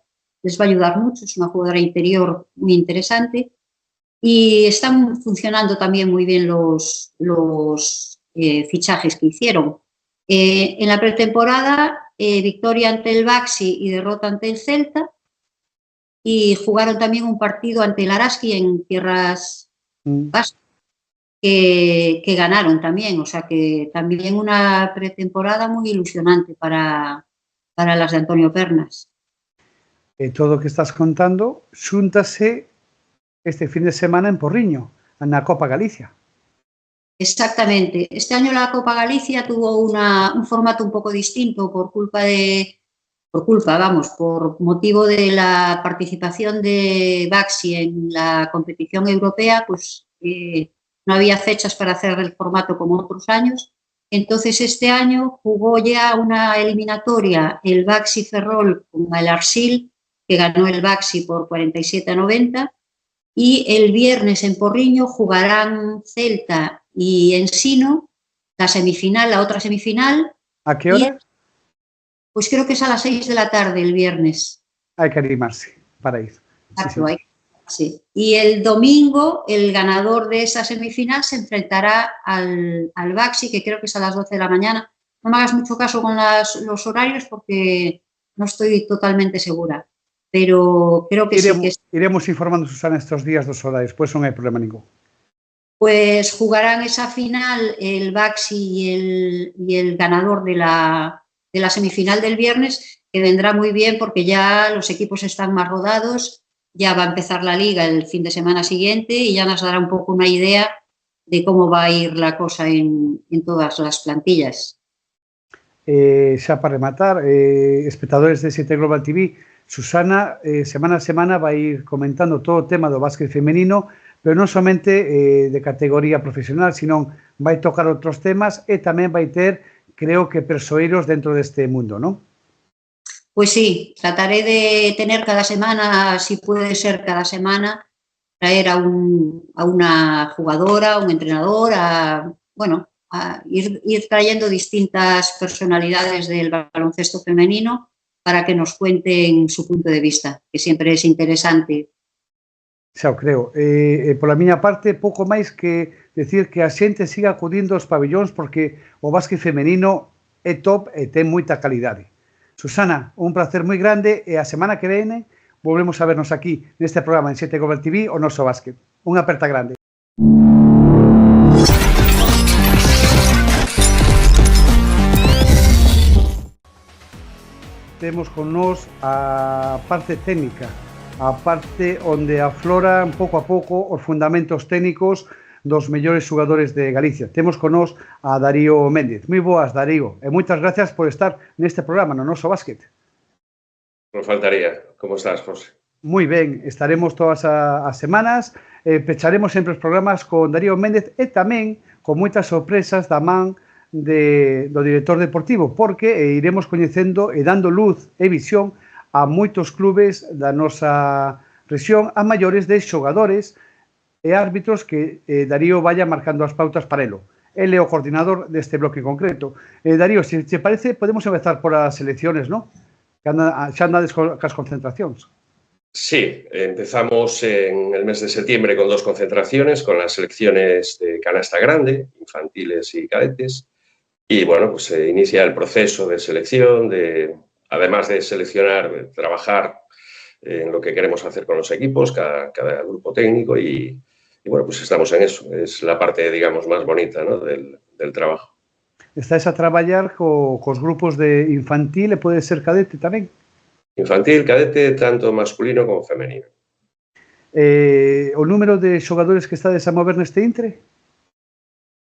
mucho. Es una jugadora interior muy interesante y están funcionando también muy bien los fichajes que hicieron. En la pretemporada, victoria ante el Baxi y derrota ante el Celta, y jugaron también un partido ante el Araski en tierras vascas que ganaron también, o sea que también una pretemporada muy ilusionante para las de Antonio Pernas. Todo o que estás contando xúntase este fin de semana en Porriño, na Copa Galicia. Exactamente. Este año la Copa Galicia tuvo un formato un poco distinto por motivo de la participación de Baxi en la competición europea, pues no había fechas para hacer el formato como otros años. Entonces este año jugó ya una eliminatoria el Baxi Ferrol con el Arsil, que ganó el Baxi por 47-90, y el viernes en Porriño jugarán Celta y Ensino, la otra semifinal. ¿A qué hora? Pues creo que es a las 6 de la tarde el viernes. Hay que animarse para ir. Exacto, sí. Y el domingo el ganador de esa semifinal se enfrentará al Baxi, que creo que es a las 12 de la mañana. No me hagas mucho caso con los horarios porque no estoy totalmente segura, pero creo que iremos informando, Susana, estos días dos horarios, pues non hai problema ningún. Pues jugarán esa final el Baxi y el ganador de la semifinal del viernes, que vendrá muy bien porque ya los equipos están más rodados, ya va a empezar la liga el fin de semana siguiente y ya nos dará un poco una idea de cómo va a ir la cosa en todas las plantillas. Xa para rematar, espectadores de 7 Global TV, Susana semana a semana vai ir comentando todo o tema do básquet femenino, pero non somente de categoría profesional, sino vai tocar outros temas e tamén vai ter, creo que, persoeiros dentro deste mundo, non? Pues sí, trataré de tener cada semana, si puede ser cada semana, traer a una jugadora, un entrenador, a ir trayendo distintas personalidades del baloncesto femenino para que nos cuenten su punto de vista, que siempre es interesante. Xa o creo. Pola miña parte, pouco máis que decir que a xente siga acudindo aos pabellóns porque o básquet femenino é top e ten moita calidade. Susana, un placer moi grande e a semana que vene volvemos a vernos aquí neste programa en 7 Global TV, o noso básquet. Unha aperta grande. Temos con nós a parte técnica, a parte onde afloran pouco a pouco os fundamentos técnicos dos mellores xogadores de Galicia. Temos con nós a Darío Méndez. Moi boas, Darío, e moitas gracias por estar neste programa, no noso básquet. Non faltaría. Como estás, José? Moi ben, estaremos todas as semanas, pecharemos sempre os programas con Darío Méndez e tamén con moitas sorpresas da man do director deportivo, porque iremos coñecendo e dando luz e visión a moitos clubes da nosa rexión, a maiores de xogadores e árbitros que Darío vaya marcando as pautas para elo. Ele é o coordinador deste bloque concreto. Darío, se te parece, podemos empezar por as selecciones, non? Xa andades cas concentracións. Sí, empezamos en el mes de septiembre con 2 concentraciones, con las selecciones de canasta grande, infantiles y cadetes. Y bueno, pues se inicia el proceso de selección, además de seleccionar, trabajar en lo que queremos hacer con los equipos, cada grupo técnico y bueno, pues estamos en eso. Es la parte, digamos, más bonita, ¿no?, del trabajo. Estáis a traballar cos grupos de infantil e pode ser cadete tamén? Infantil, cadete, tanto masculino como femenino. O número de xogadores que estades a mover neste intre?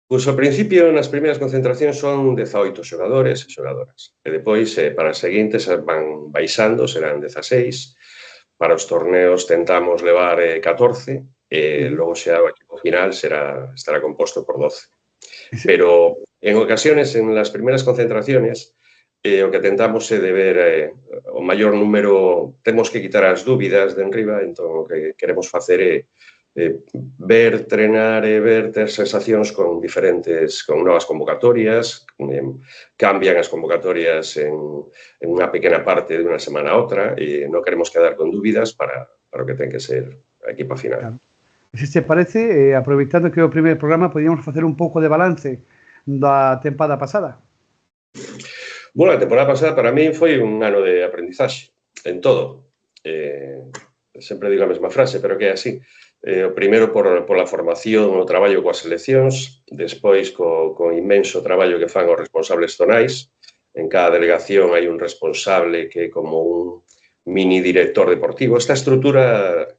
Pois ao principio, nas primeiras concentracións son 18 xogadores e xogadoras. E depois, para as seguintes, van baixando, serán 16. Para os torneos tentamos levar 14 e logo xa o equipo final estará composto por 12. Pero en ocasiones, en las primeras concentraciones, o que tentamos é de ver o maior número, temos que quitar as dúbidas de enriba, entón o que queremos facer é ver, trenar e ver, ter sensacións con novas convocatorias, cambian as convocatorias en unha pequena parte de unha semana a outra e non queremos quedar con dúbidas para o que ten que ser a equipa final. Claro. Se te parece, aproveitando que é o primeiro programa, podíamos facer un pouco de balance da tempada pasada. Bueno, a temporada pasada para mí foi un ano de aprendizaxe, en todo. Sempre digo a mesma frase, pero que é así. O primeiro por a formación, o traballo coas seleccións, despois co inmenso traballo que fan os responsables zonais. En cada delegación hai un responsable que é como un mini director deportivo. Esta estrutura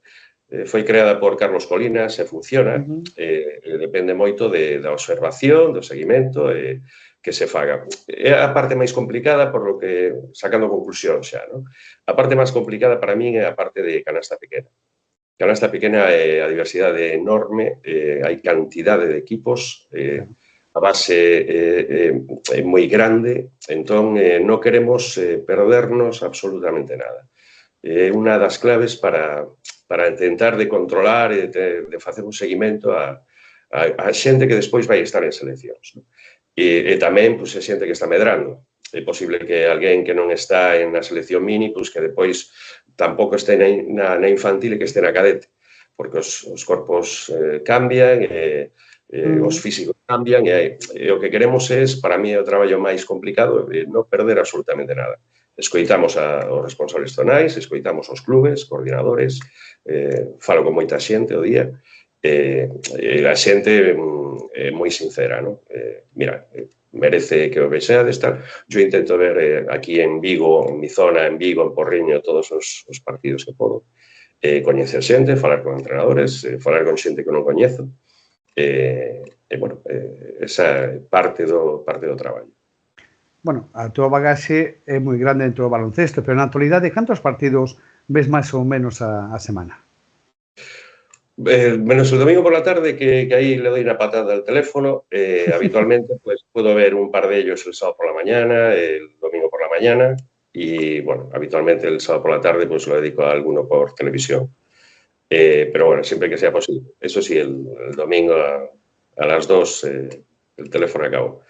foi creada por Carlos Colinas e funciona. Depende moito da observación, do seguimento que se faga. É a parte máis complicada por lo que, sacando conclusión xa, non? A parte máis complicada para min é a parte de canasta pequena. Canasta pequena é a diversidade enorme, hai cantidade de equipos, a base é moi grande, entón non queremos perdernos absolutamente nada. É unha das claves para intentar de controlar e de facer un seguimento a xente que despois vai estar en seleccións. E tamén é xente que está medrando. É posible que alguén que non está na selección mini, que depois tampouco este na infantil e que este na cadete, porque os corpos cambian, os físicos cambian, e o que queremos é, para mí, o traballo máis complicado, non perder absolutamente nada. Escoitamos aos responsables zonais, escoitamos aos clubes, coordinadores, falo con moita xente o día, e a xente é moi sincera, non? Mira, merece que o vexades, tal. Eu intento ver aquí en Vigo, en mi zona, en Vigo, en Porriño, todos os partidos que podo. Coñecer xente, falar con entrenadores, falar con xente que non coñezo. Bueno, esa é parte do traballo. Bueno, a túa bagaxe é moi grande dentro do baloncesto, pero na actualidade, cantos partidos ves máis ou menos a semana? Menos el domingo por la tarde, que ahí le doy una patada al teléfono. Habitualmente pues puedo ver un par de ellos el sábado por la mañana, el domingo por la mañana, y bueno, habitualmente el sábado por la tarde pues lo dedico a alguno por televisión. Pero bueno, siempre que sea posible. Eso sí, el domingo a las 2 el teléfono acabó.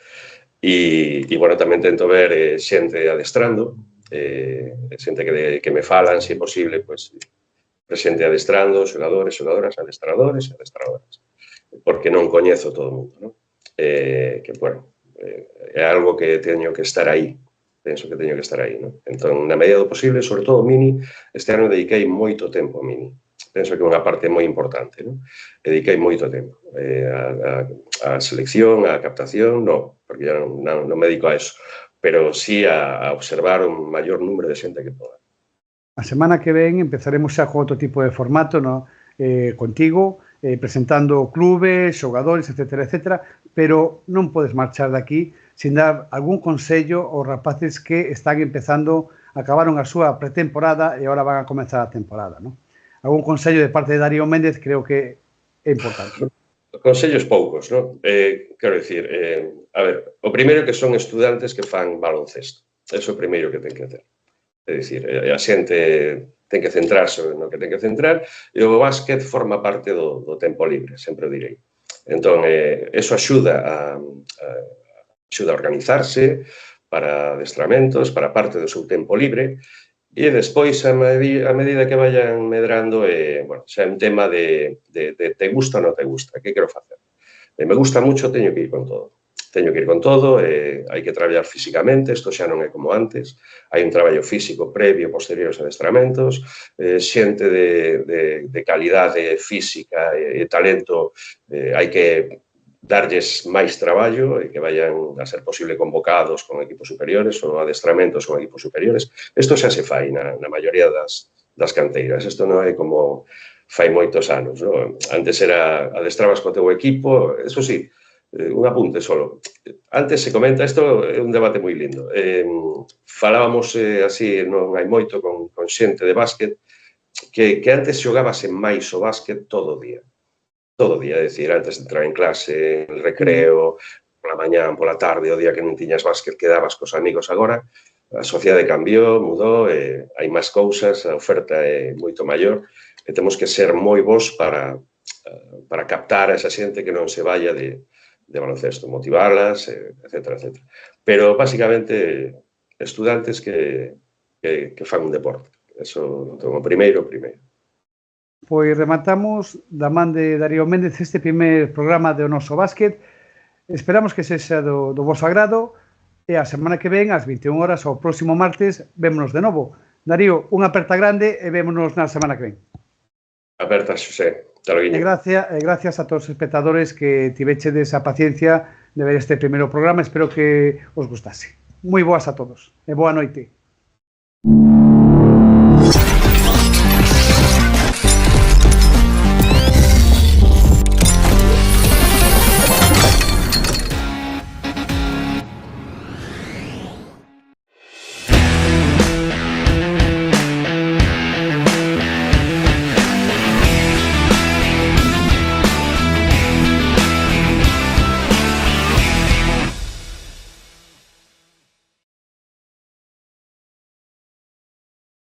Y bueno, tamén tento ver xente adestrando, xente que me falan, se é posible, pues presente adestrando, xogadores, xogadoras, adestradores e adestradoras, porque non coñezo todo o mundo, non? Que, bueno, é algo que teño que estar aí, penso que teño que estar aí, non? Entón, na medida do posible, sobre todo Mini, este ano dediquei moito tempo a Mini. Penso que é unha parte moi importante, non? Dediquei moito tempo. A selección, a captación, non, porque ya non me dedico a eso, pero sí a observar un maior número de xente que poda. A semana que ven empezaremos xa con outro tipo de formato, no? Contigo, presentando clubes, xogadores, etcétera, etcétera, pero non podes marchar daqui sin dar algún consello aos rapaces que están empezando, acabaron a súa pretemporada e agora van a comenzar a temporada, non? Algún consello de parte de Darío Méndez creo que é importante. Consellos poucos, non? Quero dicir, a ver, o primeiro que son estudantes que fan baloncesto. Eso é o primeiro que ten que hacer. É dicir, a xente ten que centrarse no que ten que centrar e o básquet forma parte do tempo libre, sempre o direi. Entón, eso axuda a organizarse para adestramentos, para parte do seu tempo libre e despois, a medida que vayan medrando, bueno, xa é un tema de te gusta ou non te gusta, que quero facer. Me gusta mucho, teño que ir con todo. Teño que ir con todo, hai que traballar físicamente, isto xa non é como antes, hai un traballo físico previo, posterior aos adestramentos, xente de calidade física e talento, hai que darlles máis traballo e que vayan a ser posible convocados con equipos superiores ou adestramentos con equipos superiores. Isto xa se fai na maioría das canteiras, isto non é como fai moitos anos, non? Antes era adestrabas co teu equipo, eso sí, un apunte solo. Antes se comenta, isto é un debate moi lindo. Falábamos así, non hai moito, con xente de básquet, que antes xogábase máis o básquet todo o día. todo o día, é dicir, antes de entrar en clase, en recreo, pola mañán, pola tarde, o día que non tiñas básquet, quedabas cos amigos. Agora, a sociedade cambiou, mudou, hai máis cousas, a oferta é moito maior, e temos que ser moi bons para captar a esa xente que non se vaya de baloncesto, motivalas, etcétera, etcétera. Pero, básicamente, estudantes que fan un deporte. Eso, como primeiro. Pois rematamos da man de Darío Méndez este primer programa de O Noso Básquet. Esperamos que sexa do vosso agrado e a semana que ven, ás 21 horas, o próximo martes, vémonos de novo. Darío, unha aperta grande e vémonos na semana que ven. Aperta, Xosé. E gracias a todos os espectadores que tivechedes a paciencia de ver este primeiro programa. Espero que os gustase. Moi boas a todos e boa noite.